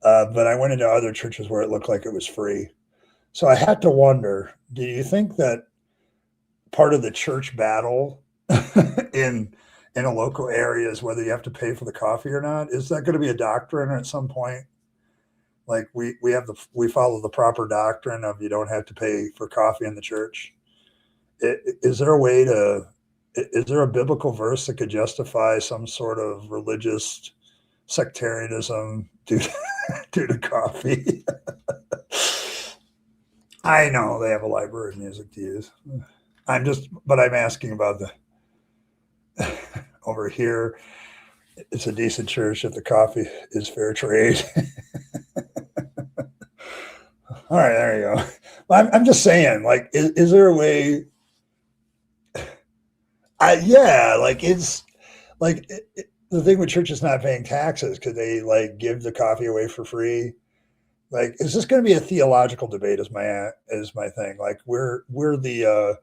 B: But I went into other churches where it looked like it was free. So I had to wonder: do you think that part of the church battle in a local area is whether you have to pay for the coffee or not? Is that going to be a doctrine at some point? Like we follow the proper doctrine of you don't have to pay for coffee in the church. Is there a way to? Is there a biblical verse that could justify some sort of religious sectarianism due to coffee? I know they have a library of music to use. I'm asking about the over here. It's a decent church if the coffee is fair trade. All right, there you go. I'm just saying, like, is there a way? Like it's like the thing with churches not paying taxes. Could they like give the coffee away for free? Like, is this going to be a theological debate? Is my thing? Like, we're the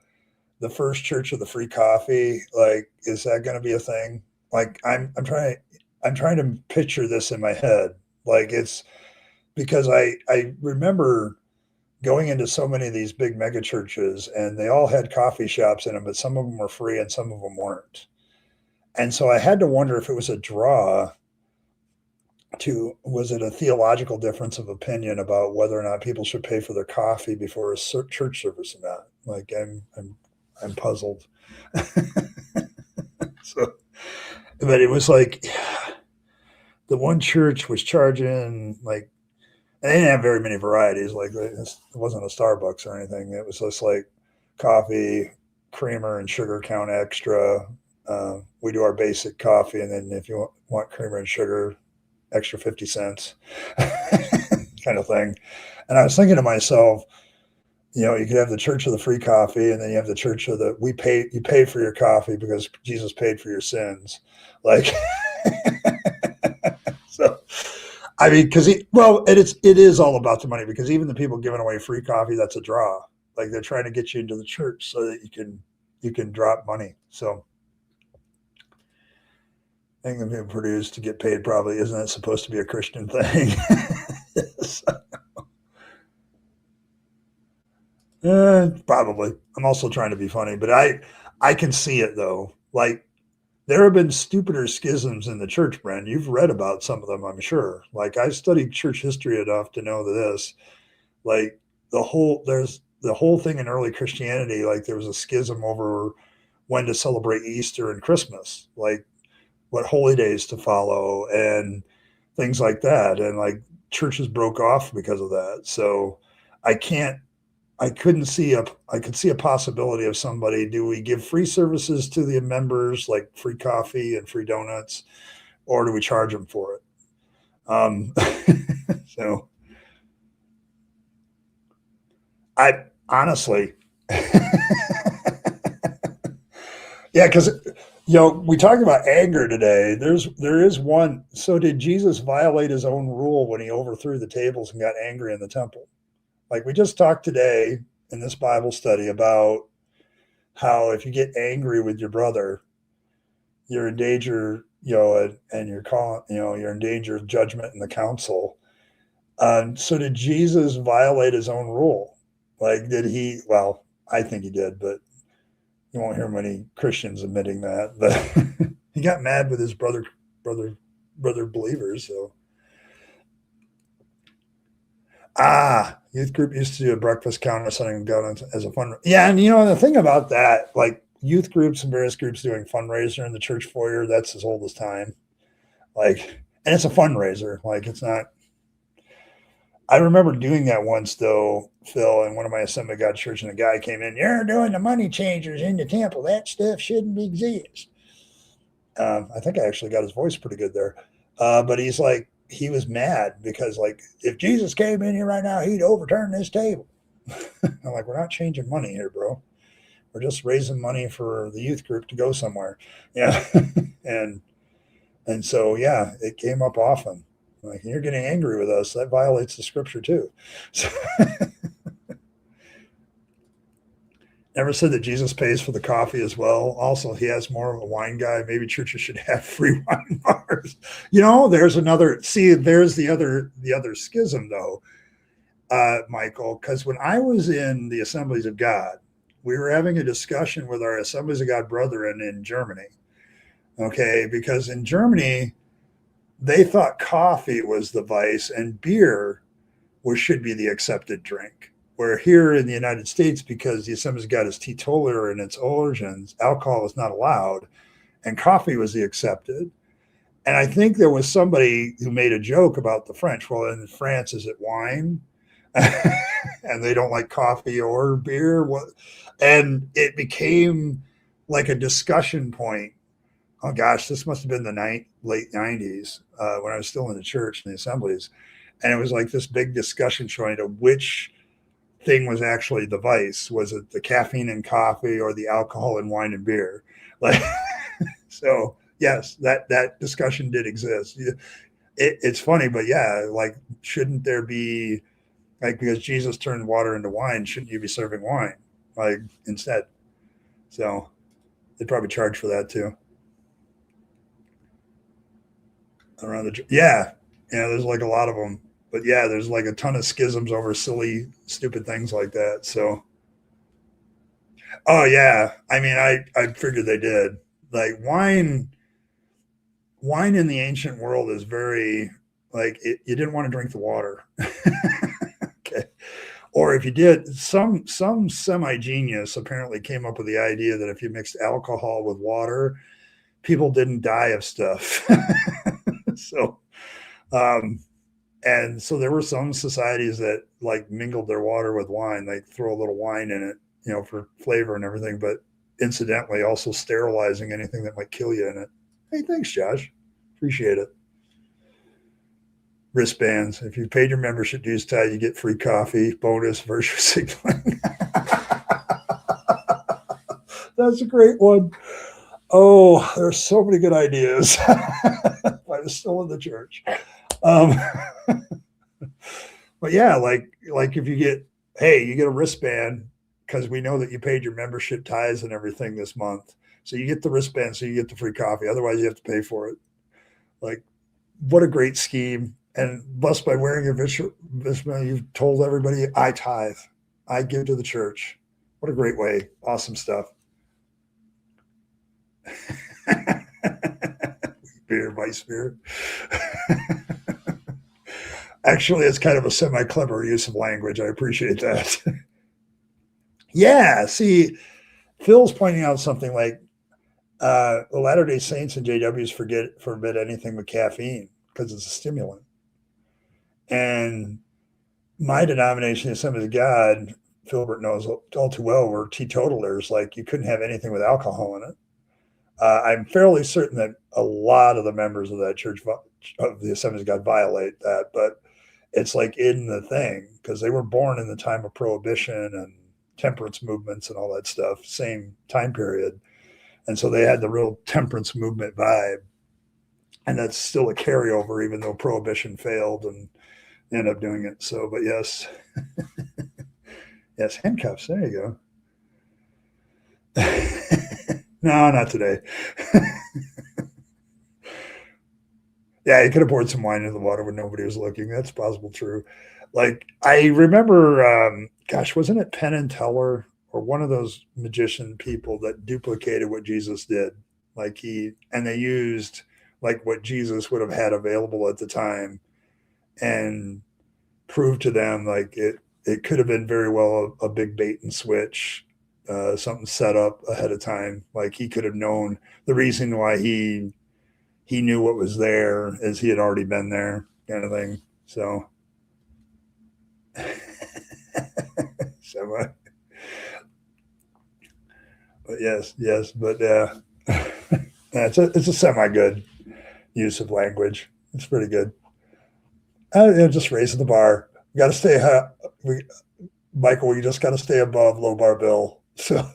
B: first church of the free coffee. Like, is that going to be a thing? Like, I'm trying to picture this in my head. Like, it's because I remember going into so many of these big mega churches, and they all had coffee shops in them, but some of them were free and some of them weren't. And so I had to wonder if it was a draw was it a theological difference of opinion about whether or not people should pay for their coffee before a church service or not? Like, I'm puzzled. So, but it was like the one church was charging like, and they didn't have very many varieties. Like, it wasn't a Starbucks or anything. It was just like coffee, creamer, and sugar count extra. We do our basic coffee, and then if you want creamer and sugar, extra 50 cents kind of thing. And I was thinking to myself, you could have the church of the free coffee, and then you have the church of you pay for your coffee because Jesus paid for your sins. Like, so, I mean, it is all about the money, because even the people giving away free coffee, that's a draw. Like, they're trying to get you into the church so that you can drop money. So Anything being produced to get paid probably isn't that supposed to be a Christian thing? Probably. I'm also trying to be funny, but I can see it though. Like there have been stupider schisms in the church, Bren. You've read about some of them, I'm sure. Like I studied church history enough to know this. Like there's the whole thing in early Christianity. Like there was a schism over when to celebrate Easter and Christmas, like what holy days to follow and things like that. And like churches broke off because of that. So I can't I couldn't see a I could see a possibility of somebody, do we give free services to the members like free coffee and free donuts, or do we charge them for it? Um, so I honestly, yeah, because we talked about anger today. There is one. So did Jesus violate his own rule when he overthrew the tables and got angry in the temple? Like we just talked today in this Bible study about how if you get angry with your brother, you're in danger, and you're calling, you're in danger of judgment in the council. So did Jesus violate his own rule? Like, did he? Well, I think he did, but you won't hear many Christians admitting that. But he got mad with his brother believers. So, youth group used to do a breakfast counter setting donuts as a fun. Yeah, and the thing about that, like youth groups and various groups doing fundraiser in the church foyer, that's as old as time. Like, and it's a fundraiser. Like, it's not. I remember doing that once, though, Phil, in one of my Assembly of God church, and a guy came in, "You're doing the money changers in the temple. That stuff shouldn't exist." I think I actually got his voice pretty good there. But he's like, he was mad because, like, if Jesus came in here right now, he'd overturn this table. I'm like, we're not changing money here, bro. We're just raising money for the youth group to go somewhere. Yeah. and so, yeah, it came up often. Like, you're getting angry with us. That violates the scripture too. So, never said that Jesus pays for the coffee as well. Also, he has more of a wine guy. Maybe churches should have free wine bars. There's another. See, there's the other schism though, Michael. Because when I was in the Assemblies of God, we were having a discussion with our Assemblies of God brethren in Germany. Okay, because in Germany, they thought coffee was the vice and beer should be the accepted drink. Where here in the United States, because the Assemblies of God is teetotaler in its origins, alcohol is not allowed, and coffee was the accepted. And I think there was somebody who made a joke about the French. Well, in France, is it wine? And they don't like coffee or beer. What? And it became like a discussion point. Oh gosh, this must have been the late 90s when I was still in the church in the assemblies. And it was like this big discussion showing to which thing was actually the vice. Was it the caffeine in coffee or the alcohol in wine and beer? Like, so yes, that discussion did exist. It's funny, but yeah, like, shouldn't there be, like, because Jesus turned water into wine, shouldn't you be serving wine like instead? So they'd probably charge for that too. Around yeah, there's like a lot of them, but yeah, there's like a ton of schisms over silly, stupid things like that. So, oh yeah, I mean, I figured they did. Like wine in the ancient world is very like you didn't want to drink the water. Okay, or if you did, some semi genius apparently came up with the idea that if you mixed alcohol with water, people didn't die of stuff. So, and so there were some societies that like mingled their water with wine, like throw a little wine in it, for flavor and everything, but incidentally also sterilizing anything that might kill you in it. Hey, thanks, Josh. Appreciate it. Wristbands. If you paid your membership dues, Ty, you get free coffee, bonus, virtue signaling. That's a great one. Oh, there's so many good ideas. I was still in the church. But yeah, like if you get a wristband because we know that you paid your membership tithes and everything this month. So you get the wristband, so you get the free coffee. Otherwise, you have to pay for it. Like, what a great scheme. And thus, by wearing a visma, you've told everybody, I tithe, I give to the church. What a great way. Awesome stuff. Beer, vice beer. Actually, it's kind of a semi-clever use of language. I appreciate that. Yeah, see, Phil's pointing out something like the Latter-day Saints and JWs forbid anything with caffeine because it's a stimulant. And my denomination, the Assemblies of God, Philbert knows all too well, we're teetotalers. Like, you couldn't have anything with alcohol in it. I'm fairly certain that a lot of the members of that church, of the Assemblies of God, violate that, but it's like in the thing because they were born in the time of Prohibition and temperance movements and all that stuff, same time period. And so they had the real temperance movement vibe. And that's still a carryover, even though Prohibition failed and they ended up doing it. So, but yes. Yes, handcuffs. There you go. No, not today. Yeah, you could have poured some wine in the water when nobody was looking. That's possible, true. Like, I remember, gosh, wasn't it Penn and Teller or one of those magician people that duplicated what Jesus did? Like, they used like what Jesus would have had available at the time and proved to them like it could have been very well a big bait and switch, something set up ahead of time. Like, he could have known the reason why he knew what was there as he had already been there, kind of thing. So, but yes, but it's a semi good use of language. It's pretty good. Just raising the bar. We got to stay. Michael, you just got to stay above low bar bill. So,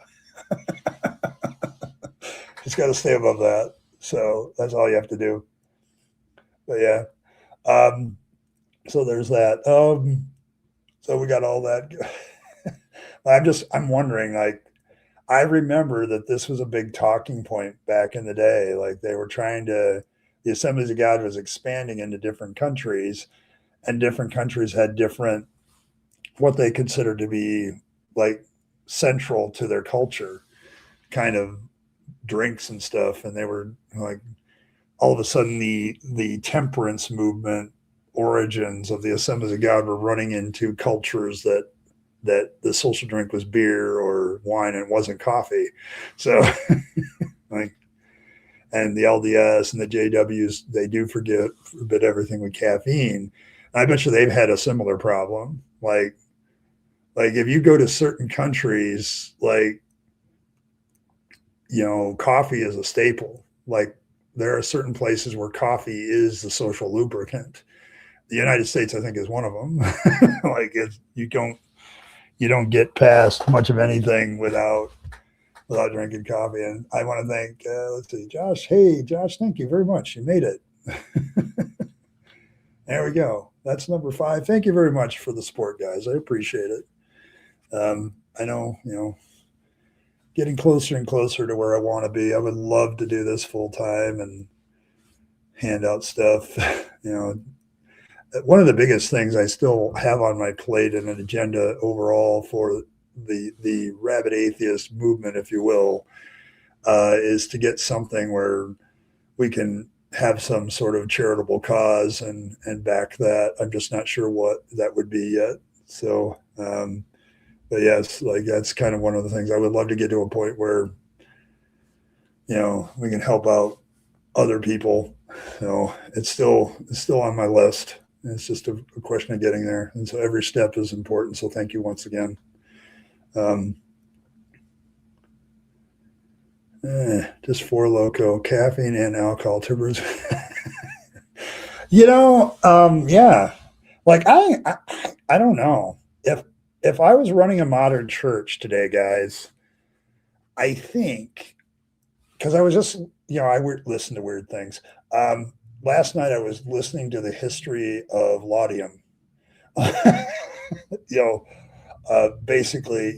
B: just got to stay above that. So that's all you have to do. But yeah. So there's that. So we got all that. I'm wondering, like, I remember that this was a big talking point back in the day. Like, the Assemblies of God was expanding into different countries, and different countries had different, what they considered to be like central to their culture kind of drinks and stuff. And they were like, all of a sudden the temperance movement origins of the Assemblies of God were running into cultures that the social drink was beer or wine and it wasn't coffee. So like, and the LDS and the JWs, they do forbid everything with caffeine. I bet you they've had a similar problem. Like if you go to certain countries, like, coffee is a staple. Like, there are certain places where coffee is the social lubricant. The United States, I think, is one of them. Like, you don't get past much of anything without drinking coffee. And I want to thank, let's see, Josh. Hey, Josh, thank you very much. You made it. There we go. That's number 5. Thank you very much for the support, guys. I appreciate it. I know, getting closer and closer to where I want to be. I would love to do this full time and hand out stuff. One of the biggest things I still have on my plate and an agenda overall for the rabid atheist movement, if you will, is to get something where we can have some sort of charitable cause and back that. I'm just not sure what that would be yet. So, but yes, like, that's kind of one of the things I would love to get to a point where, we can help out other people. It's still on my list. It's just a question of getting there. And so every step is important. So thank you once again. Just Four Loco, caffeine and alcohol tippers. Yeah. Like, I don't know if I was running a modern church today, guys. I think, because I was just, I listen to weird things. Last night I was listening to the history of laudanum. Basically,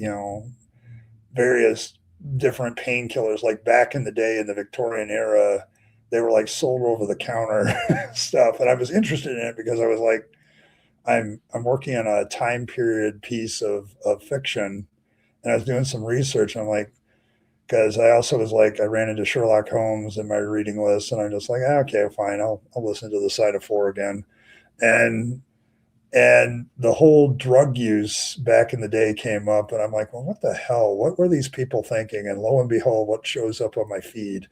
B: various different painkillers. Like, back in the day in the Victorian era, they were like sold over the counter stuff. And I was interested in it because I was like, I'm working on a time period piece of fiction, and I was doing some research. And I'm like, because I also was like, I ran into Sherlock Holmes in my reading list, and I'm just like, okay, fine, I'll listen to the Side of Four again, and the whole drug use back in the day came up, and I'm like, well, what the hell? What were these people thinking? And lo and behold, what shows up on my feed?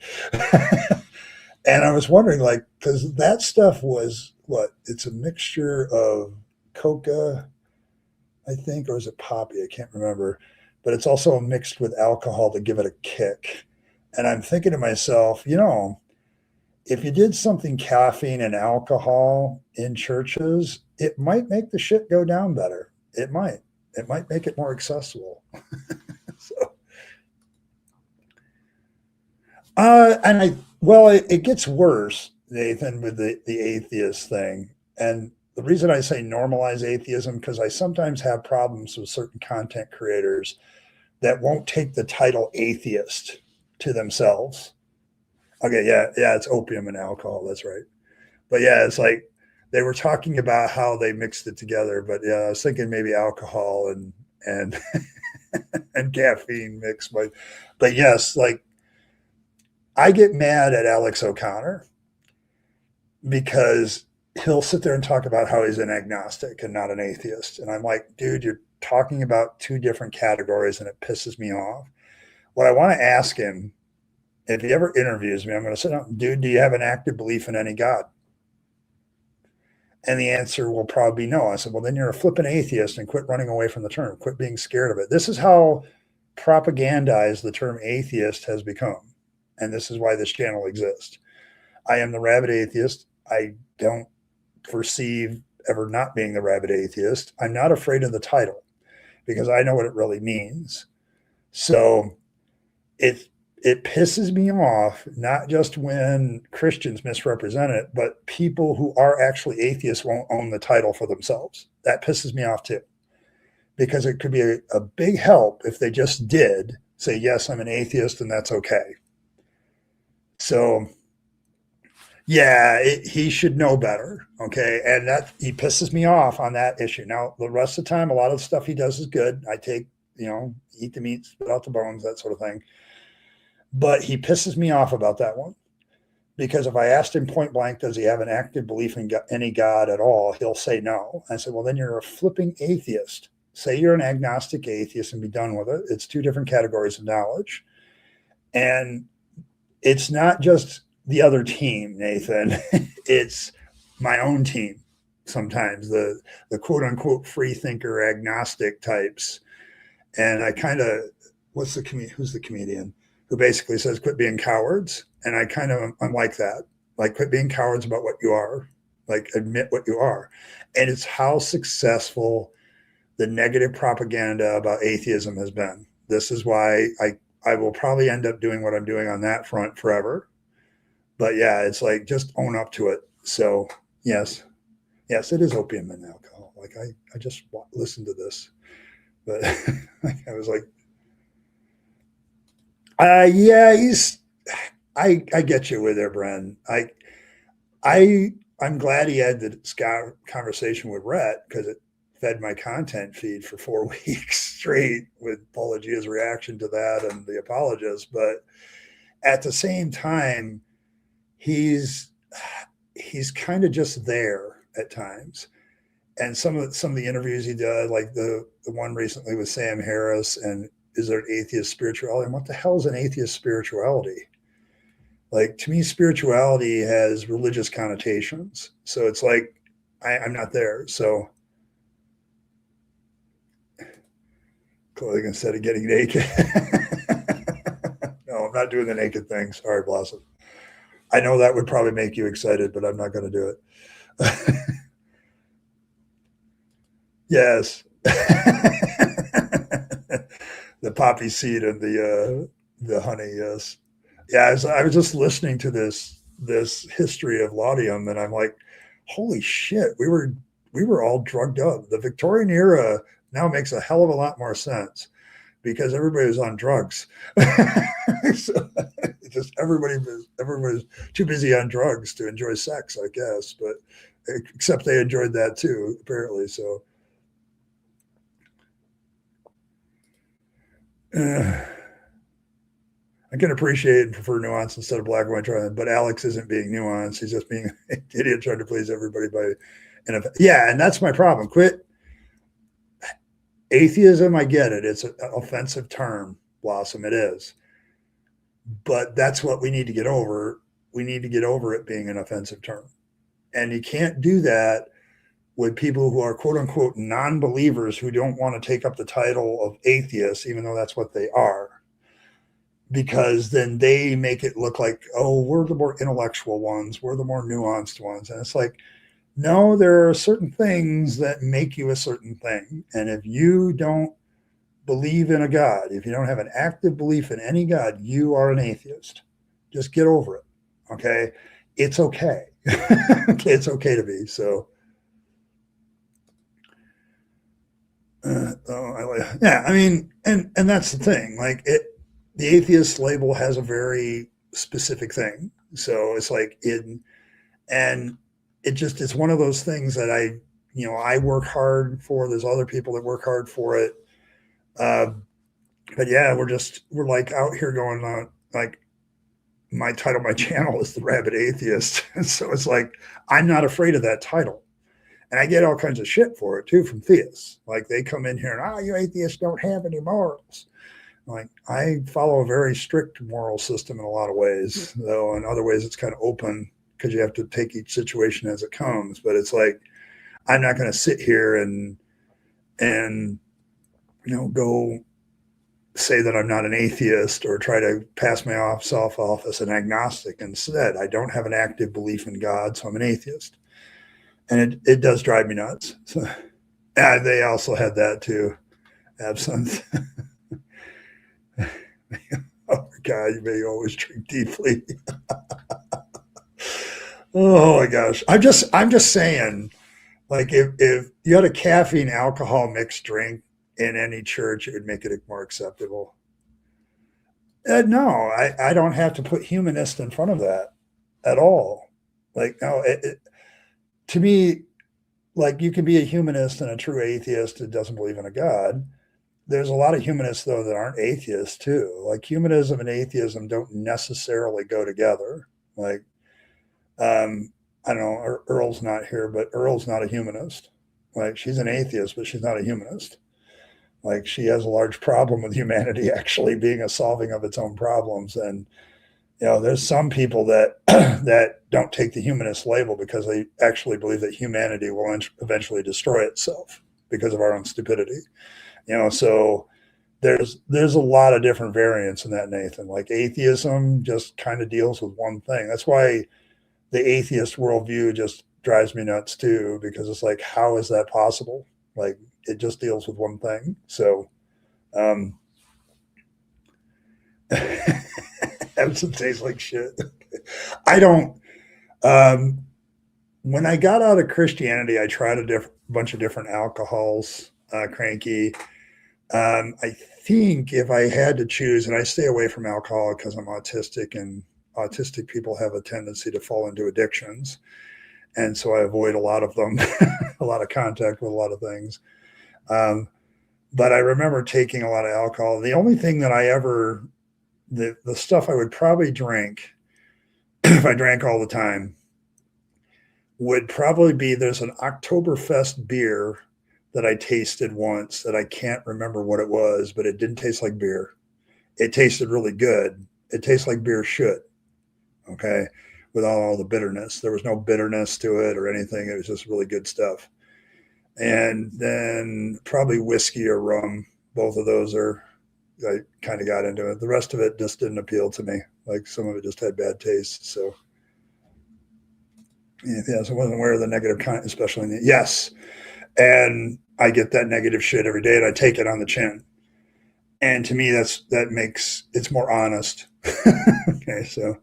B: And I was wondering, like, because that stuff was what? It's a mixture of coca, I think, or is it poppy? I can't remember. But it's also mixed with alcohol to give it a kick. And I'm thinking to myself, if you did something caffeine and alcohol in churches, it might make the shit go down better. It might. It might make it more accessible. So, it gets worse, Nathan, with the atheist thing. And the reason I say normalize atheism, because I sometimes have problems with certain content creators that won't take the title atheist to themselves. Okay, yeah, it's opium and alcohol. That's right. But yeah, it's like they were talking about how they mixed it together. But yeah, I was thinking maybe alcohol and and caffeine mixed. But yes, like I get mad at Alex O'Connor because he'll sit there and talk about how he's an agnostic and not an atheist. And I'm like, dude, you're talking about two different categories, and it pisses me off. What I want to ask him, if he ever interviews me, I'm going to say, dude, do you have an active belief in any God? And the answer will probably be no. I said, well, then you're a flippant atheist, and quit running away from the term. Quit being scared of it. This is how propagandized the term atheist has become. And this is why this channel exists. I am the rabid atheist. I don't perceive ever not being the rabid atheist. I'm not afraid of the title because I know what it really means. So it pisses me off, not just when Christians misrepresent it, but people who are actually atheists won't own the title for themselves. That pisses me off too, because it could be a big help if they just did say, yes, I'm an atheist, and that's okay. So yeah, he should know better. Okay. And that he pisses me off on that issue. Now, the rest of the time, a lot of the stuff he does is good. I take, eat the meat, spit out the bones, that sort of thing. But he pisses me off about that one, because if I asked him point blank, does he have an active belief in any God at all? He'll say no. I said, well, then you're a flipping atheist. Say you're an agnostic atheist and be done with it. It's two different categories of knowledge. And it's not just the other team, Nathan. It's my own team. Sometimes the quote unquote free thinker agnostic types. And I kind of, who's the comedian who basically says, quit being cowards? And I'm like that. Like, quit being cowards about what you are. Like, admit what you are. And it's how successful the negative propaganda about atheism has been. This is why I will probably end up doing what I'm doing on that front forever. But yeah, it's like, just own up to it. So yes, it is opium and alcohol. Like I just listened to this, but I was like, yeah, I get you with there, Bren. I'm glad he had the conversation with Rhett, because it fed my content feed for 4 weeks straight with Pelagia's reaction to that and the apologists. But at the same time, he's kind of just there at times. And some of the interviews he did, like the one recently with Sam Harris, and is there an atheist spirituality? And what the hell is an atheist spirituality? Like, to me, spirituality has religious connotations. So it's like, I'm not there. So clothing instead of getting naked. No, I'm not doing the naked thing. Sorry, Blossom. I know that would probably make you excited, but I'm not going to do it. Yes. The poppy seed and the honey, yes. Yeah, I was just listening to this history of laudanum, and I'm like, holy shit, we were all drugged up. The Victorian era now makes a hell of a lot more sense. because everybody was on drugs. So just everybody's too busy on drugs to enjoy sex, I guess. But except they enjoyed that too, apparently. So I can appreciate and prefer nuance instead of black and white, but Alex isn't being nuanced. He's just being an idiot trying to please everybody yeah, and that's my problem. Quit atheism. I get it. It's an offensive term, Blossom. It is. But that's what we need to get over. We need to get over it being an offensive term. And you can't do that with people who are quote unquote non-believers who don't want to take up the title of atheists, even though that's what they are. Because then they make it look like, oh, we're the more intellectual ones, we're the more nuanced ones. And it's like, no, there are certain things that make you a certain thing. And if you don't believe in a God, if you don't have an active belief in any God, you are an atheist. Just get over it. Okay. It's okay. It's okay to be. So, yeah, I mean, and that's the thing. Like the atheist label has a very specific thing. So it's like it's one of those things that I work hard for. There's other people that work hard for it. But yeah, we're like out here going on, like my title, my channel is the Rabyd Atheist. And so it's like, I'm not afraid of that title. And I get all kinds of shit for it too from theists. Like they come in here and, you atheists don't have any morals. Like I follow a very strict moral system in a lot of ways, though in other ways it's kind of open because you have to take each situation as it comes. But it's like, I'm not going to sit here and go say that I'm not an atheist or try to pass myself off as an agnostic. Instead, I don't have an active belief in God, so I'm an atheist. And it does drive me nuts. So, they also had that too. Absinthe. Oh my God, you may always drink deeply. Oh my gosh. I'm just saying, like if you had a caffeine alcohol mixed drink in any church, it would make it more acceptable. No, I don't have to put humanist in front of that at all. Like, no, to me, like you can be a humanist and a true atheist that doesn't believe in a God. There's a lot of humanists, though, that aren't atheists, too. Like humanism and atheism don't necessarily go together. Like, I don't know, Earl's not here, but Earl's not a humanist. Like, she's an atheist, but she's not a humanist. Like, she has a large problem with humanity actually being a solving of its own problems. And, there's some people that that don't take the humanist label because they actually believe that humanity will eventually destroy itself because of our own stupidity. So there's a lot of different variants in that, Nathan. Like atheism just kind of deals with one thing. That's why the atheist worldview just drives me nuts too, because it's like, how is that possible? Like it just deals with one thing. So, absinthe tastes like shit. I don't, when I got out of Christianity, I tried a bunch of different alcohols, cranky. I think if I had to choose, and I stay away from alcohol because I'm autistic, and autistic people have a tendency to fall into addictions. And so I avoid a lot of them, a lot of contact with a lot of things. But I remember taking a lot of alcohol. The only thing that the stuff I would probably drink if I drank all the time would probably be, there's an Oktoberfest beer that I tasted once that I can't remember what it was, but it didn't taste like beer. It tasted really good. It tastes like beer should. Okay. Without all the bitterness. There was no bitterness to it or anything. It was just really good stuff. And then probably whiskey or rum. Both of those I kind of got into it. The rest of it just didn't appeal to me. Like some of it just had bad taste. So yeah, so I wasn't aware of the negative content, especially yes. And I get that negative shit every day and I take it on the chin. And to me, that makes it's more honest. Okay. So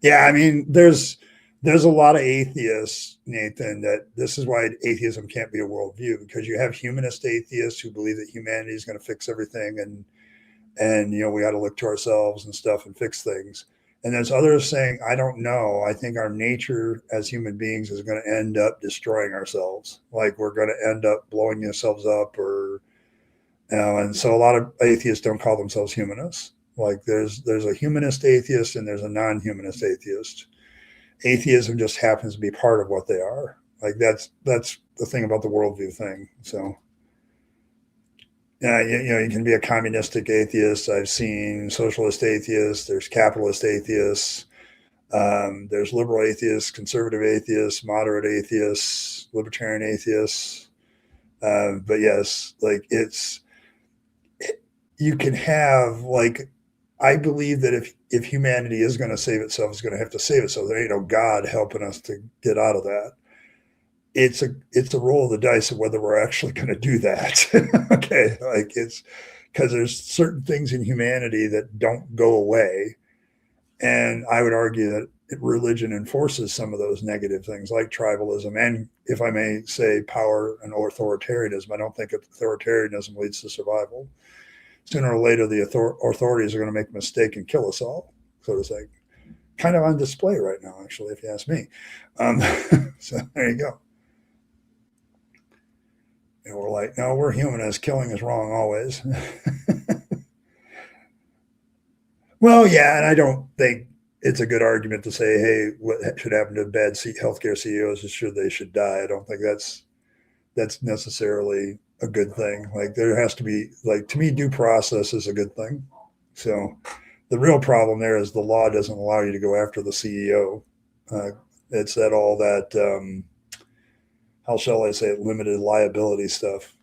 B: yeah, I mean, there's there's a lot of atheists, Nathan, that this is why atheism can't be a worldview, because you have humanist atheists who believe that humanity is going to fix everything, and we got to look to ourselves and stuff and fix things. And there's others saying, I don't know. I think our nature as human beings is going to end up destroying ourselves. Like we're going to end up blowing ourselves up, or and so a lot of atheists don't call themselves humanists. Like there's a humanist atheist and there's a non-humanist atheist. Atheism just happens to be part of what they are. Like that's the thing about the worldview thing. So you can be a communistic atheist. I've seen socialist atheists. There's capitalist atheists. There's liberal atheists, conservative atheists, moderate atheists, libertarian atheists. But yes, like you can have like, I believe that if humanity is going to save itself, it's going to have to save itself. There ain't no God helping us to get out of that. It's a roll of the dice of whether we're actually going to do that. Okay, like it's because there's certain things in humanity that don't go away, and I would argue that religion enforces some of those negative things like tribalism and, if I may say, power and authoritarianism. I don't think authoritarianism leads to survival. Sooner or later, the authorities are going to make a mistake and kill us all, so to say. Kind of on display right now, actually, if you ask me. So there you go. And we're like, no, we're humanists. Killing is wrong always. Well, yeah, and I don't think it's a good argument to say, hey, what should happen to bad healthcare CEOs is they should die. I don't think that's necessarily a good thing. Like there has to be, like, to me, due process is a good thing. So the real problem there is the law doesn't allow you to go after the CEO. It's that how shall I say it, limited liability stuff.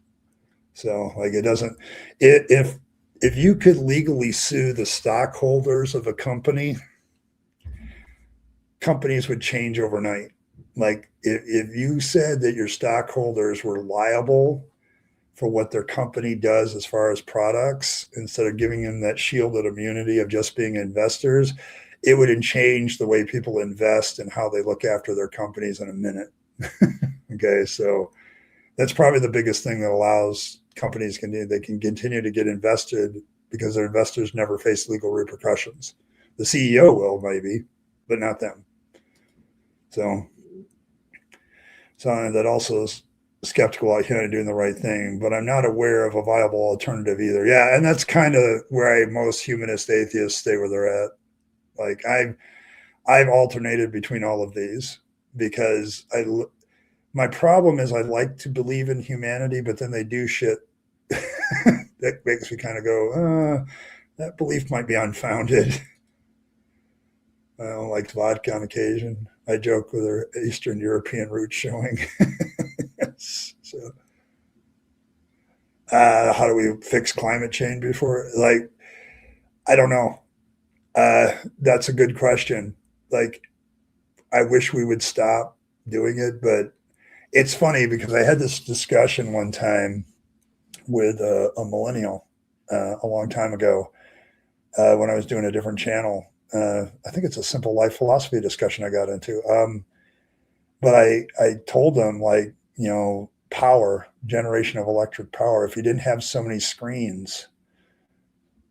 B: So like it doesn't, if you could legally sue the stockholders of a company, companies would change overnight. Like if you said that your stockholders were liable for what their company does as far as products, instead of giving them that shielded immunity of just being investors, it would change the way people invest and how they look after their companies in a minute. Okay, so that's probably the biggest thing that allows companies they can continue to get invested, because their investors never face legal repercussions. The CEO will, maybe, but not them. So that also is skeptical about humanity doing the right thing, but I'm not aware of a viable alternative either. Yeah, and that's kind of where most humanist atheists stay where they're at. Like I've alternated between all of these, because my problem is I like to believe in humanity, but then they do shit that makes me kind of go, that belief might be unfounded. I don't like vodka on occasion. I joke with her Eastern European roots showing. Yes. So, how do we fix climate change before? Like, I don't know. That's a good question. Like, I wish we would stop doing it, but it's funny because I had this discussion one time with a millennial a long time ago when I was doing a different channel. I think it's a simple life philosophy discussion I got into. But I told them, like, power, generation of electric power, if you didn't have so many screens,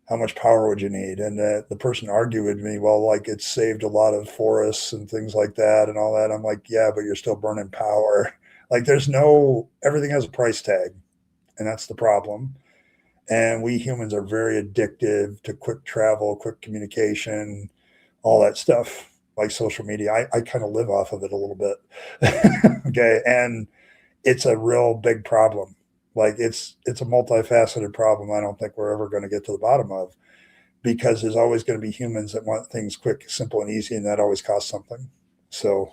B: how much power would you need? And the person argued with me, well, like, it saved a lot of forests and things like that and all that. I'm like, yeah, but you're still burning power. Like, everything has a price tag, and that's the problem. And we humans are very addictive to quick travel, quick communication, all that stuff, like social media. I kind of live off of it a little bit. Okay. And it's a real big problem. Like it's a multifaceted problem. I don't think we're ever going to get to the bottom of, because there's always going to be humans that want things quick, simple, and easy. And that always costs something. So,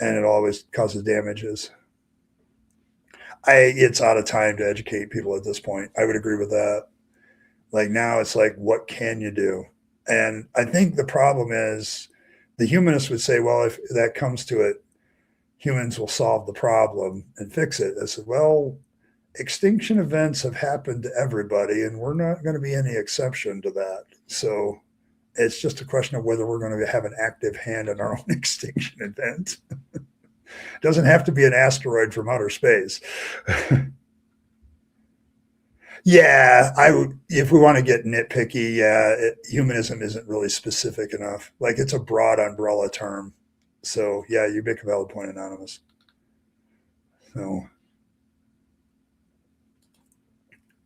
B: and it always causes damages. It's out of time to educate people at this point. I would agree with that. Like now it's like, what can you do? And I think the problem is the humanists would say, well, if that comes to it, humans will solve the problem and fix it. I said, well, extinction events have happened to everybody, and we're not going to be any exception to that. So It's just a question of whether we're going to have an active hand in our own extinction event. It doesn't have to be an asteroid from outer space. Yeah, if we want to get nitpicky, yeah, humanism isn't really specific enough. Like it's a broad umbrella term. So yeah, you make a valid point, Anonymous. So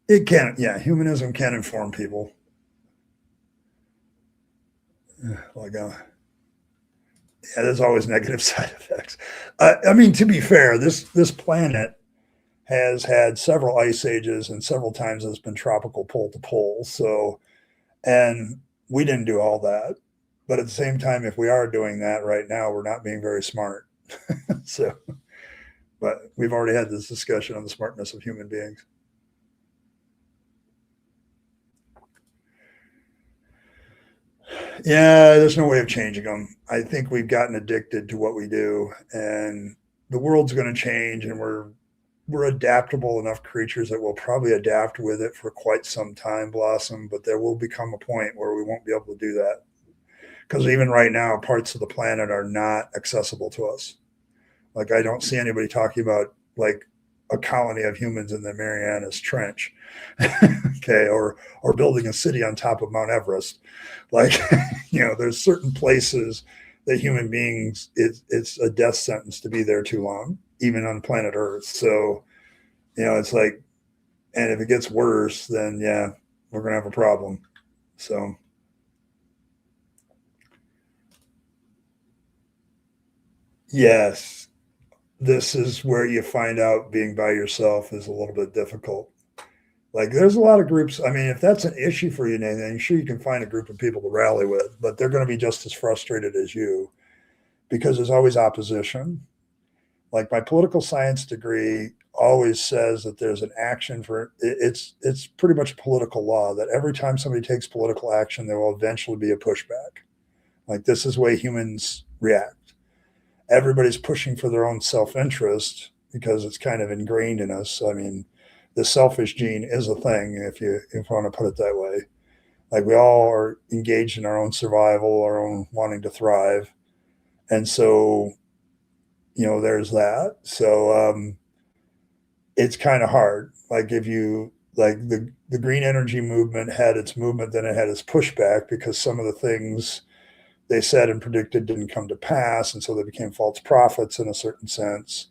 B: it can, yeah, humanism can inform people. Like, yeah, there's always negative side effects. I mean, to be fair, this planet has had several ice ages and several times it's been tropical pole to pole. So, and we didn't do all that. But at the same time, if we are doing that right now, we're not being very smart. So, but we've already had this discussion on the smartness of human beings. Yeah, there's no way of changing them. I think we've gotten addicted to what we do, and the world's going to change, and we're adaptable enough creatures that will probably adapt with it for quite some time, Blossom. But there will become a point where we won't be able to do that because even right now, parts of the planet are not accessible to us. Like I don't see anybody talking about like a colony of humans in the Marianas Trench, okay, or building a city on top of Mount Everest. Like, there's certain places that human beings it's a death sentence to be there too long, even on planet Earth. So, it's like, and if it gets worse, then yeah, we're gonna have a problem. So, yes, this is where you find out being by yourself is a little bit difficult. Like there's a lot of groups. I mean, if that's an issue for you, Nathan, I'm sure you can find a group of people to rally with, but they're going to be just as frustrated as you because there's always opposition. Like my political science degree always says that there's an action for it's pretty much political law that every time somebody takes political action, there will eventually be a pushback. Like this is the way humans react. Everybody's pushing for their own self-interest because it's kind of ingrained in us. I mean, the selfish gene is a thing if you want to put it that way. Like we all are engaged in our own survival, our own wanting to thrive, and so there's that. So it's kind of hard. Like if you like the green energy movement had its movement, then it had its pushback because some of the things they said and predicted didn't come to pass, and so they became false prophets in a certain sense.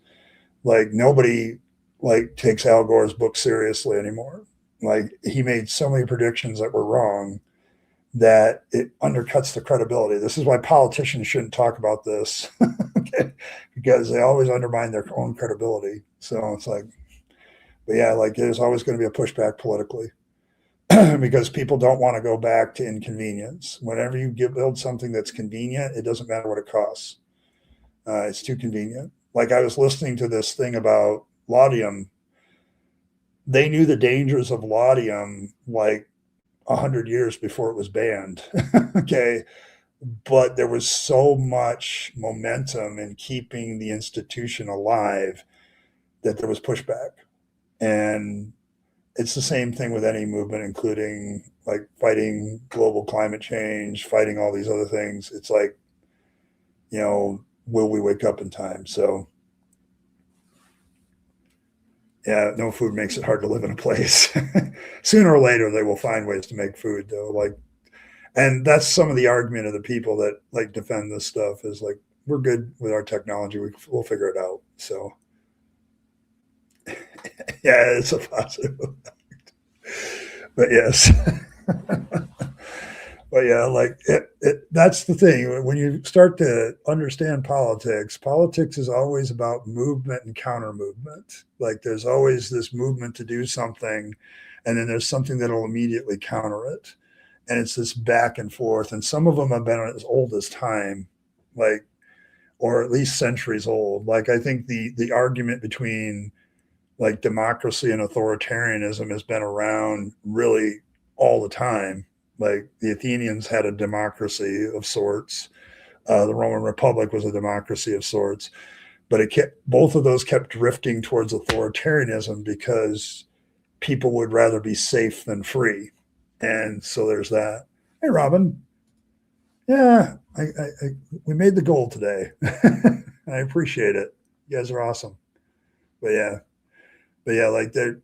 B: Like nobody like takes Al Gore's book seriously anymore. Like he made so many predictions that were wrong that it undercuts the credibility. This is why politicians shouldn't talk about this, okay? Because they always undermine their own credibility. So it's like, but yeah, like there's always going to be a pushback politically because people don't want to go back to inconvenience. Whenever you build something that's convenient, it doesn't matter what it costs. It's too convenient. Like I was listening to this thing about laudanum. They knew the dangers of laudanum like 100 years before it was banned. Okay. But there was so much momentum in keeping the institution alive that there was pushback. And it's the same thing with any movement, including like fighting global climate change, fighting all these other things. It's like, will we wake up in time? So, yeah, no food makes it hard to live in a place. Sooner or later, they will find ways to make food, though. Like, and that's some of the argument of the people that like defend this stuff is like, we're good with our technology. We'll figure it out. So, yeah, it's a positive effect. But yes. But yeah, like that's the thing. When you start to understand politics is always about movement and counter movement. Like there's always this movement to do something, and then there's something that'll immediately counter it. And it's this back and forth. And some of them have been as old as time, like, or at least centuries old. Like I think the argument between like democracy and authoritarianism has been around really all the time. Like the Athenians had a democracy of sorts. The Roman Republic was a democracy of sorts, but both of those kept drifting towards authoritarianism because people would rather be safe than free. And so there's that. Hey, Robin. Yeah, we made the goal today. I appreciate it. You guys are awesome. But yeah, like there,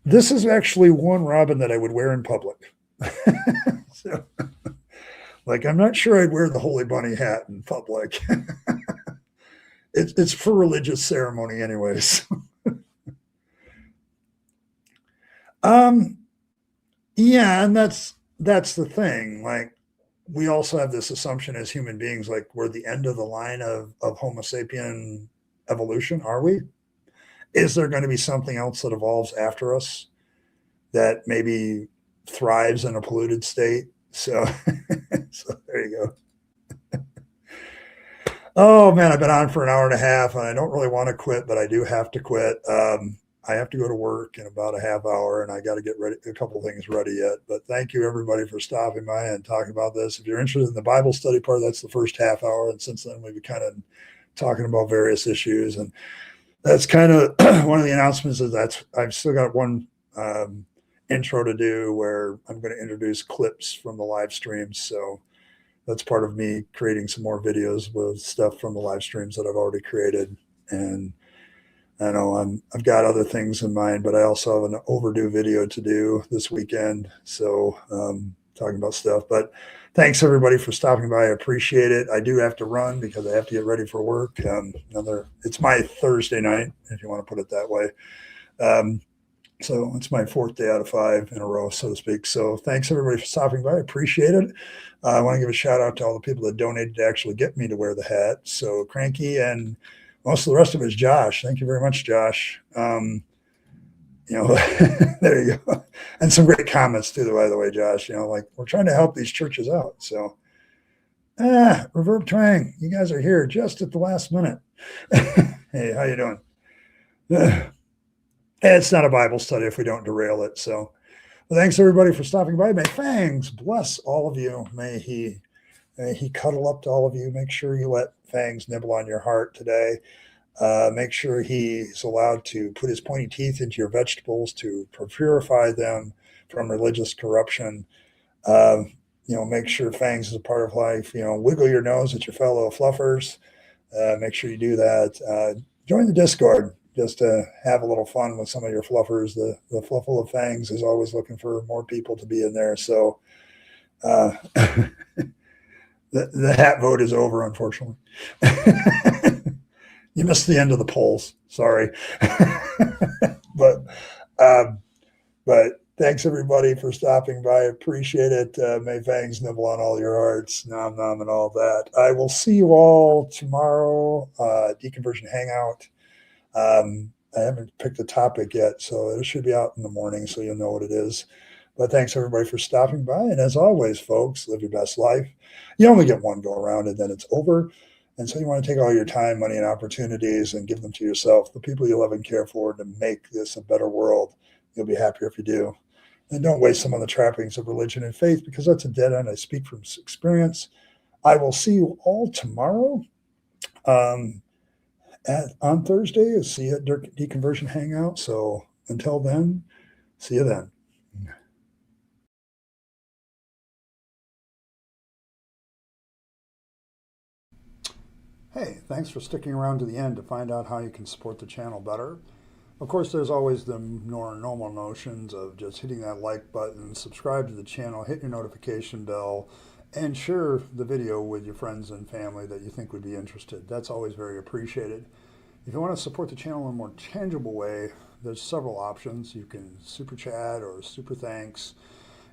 B: this is actually one Robin that I would wear in public. So, like, I'm not sure I'd wear the Holy Bunny hat in public. It's for religious ceremony, anyways. um, yeah, and that's the thing. Like, we also have this assumption as human beings, like we're the end of the line of Homo sapien evolution. Are we? Is there going to be something else that evolves after us that maybe thrives in a polluted state? So, so there you go. Oh man, I've been on for an hour and a half, and I don't really want to quit, but I do have to quit. I have to go to work in about a half hour, and I got to get ready, a couple things ready yet. But thank you everybody for stopping by and talking about this. If you're interested in the Bible study part, that's the first half hour, and since then we've been kind of talking about various issues, and that's kind of one of the announcements is that I've still got one intro to do where I'm going to introduce clips from the live streams. So that's part of me creating some more videos with stuff from the live streams that I've already created. And I know I've got other things in mind, but I also have an overdue video to do this weekend. So talking about stuff, but thanks everybody for stopping by. I appreciate it. I do have to run because I have to get ready for work. It's my Thursday night, if you want to put it that way. So it's my fourth day out of 5 in a row, so to speak. So thanks everybody for stopping by. I appreciate it. I want to give a shout out to all the people that donated to actually get me to wear the hat. So Cranky and most of the rest of it is Josh. Thank you very much, Josh. There you go. And some great comments too, by the way, Josh. Like we're trying to help these churches out. So, Reverb Twang, you guys are here just at the last minute. Hey, how you doing? It's not a Bible study if we don't derail it. So, well, thanks everybody for stopping by. May Fangs bless all of you. May he cuddle up to all of you. Make sure you let Fangs nibble on your heart today. Make sure he's allowed to put his pointy teeth into your vegetables to purify them from religious corruption. Make sure Fangs is a part of life. Wiggle your nose at your fellow fluffers. Make sure you do that. Join the Discord just to have a little fun with some of your fluffers. The Fluffle of Fangs is always looking for more people to be in there. So the hat vote is over, unfortunately. You missed the end of the polls. Sorry. but thanks everybody for stopping by. Appreciate it. May Fangs nibble on all your hearts. Nom nom and all that. I will see you all tomorrow. Deconversion Hangout. I haven't picked a topic yet, so it should be out in the morning, so you'll know what it is. But thanks everybody for stopping by. And as always, folks, live your best life. You only get one go around and then it's over. And so you want to take all your time, money, and opportunities and give them to yourself, the people you love and care for, to make this a better world. You'll be happier if you do. And don't waste them on the trappings of religion and faith, because that's a dead end. I speak from experience. I will see you all tomorrow. On Thursday, see you at Deconversion Hangout. So until then, see you then. Hey, thanks for sticking around to the end to find out how you can support the channel better. Of course, there's always the normal notions of just hitting that like button, subscribe to the channel, hit your notification bell, and share the video with your friends and family that you think would be interested. That's always very appreciated. If you want to support the channel in a more tangible way, there's several options. You can super chat or super thanks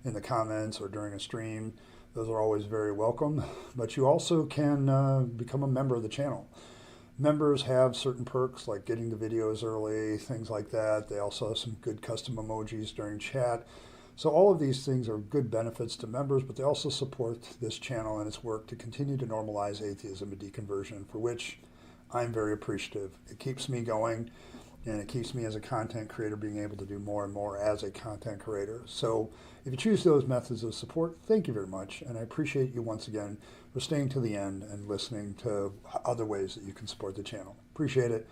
B: in the comments or during a stream. Those are always very welcome. But you also can become a member of the channel. Members have certain perks like getting the videos early, things like that. They also have some good custom emojis during chat. So all of these things are good benefits to members, but they also support this channel and its work to continue to normalize atheism and deconversion, for which I'm very appreciative. It keeps me going, and it keeps me as a content creator being able to do more and more as a content creator. So if you choose those methods of support, thank you very much. And I appreciate you once again for staying to the end and listening to other ways that you can support the channel. Appreciate it.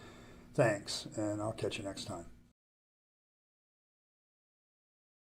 B: Thanks, and I'll catch you next time.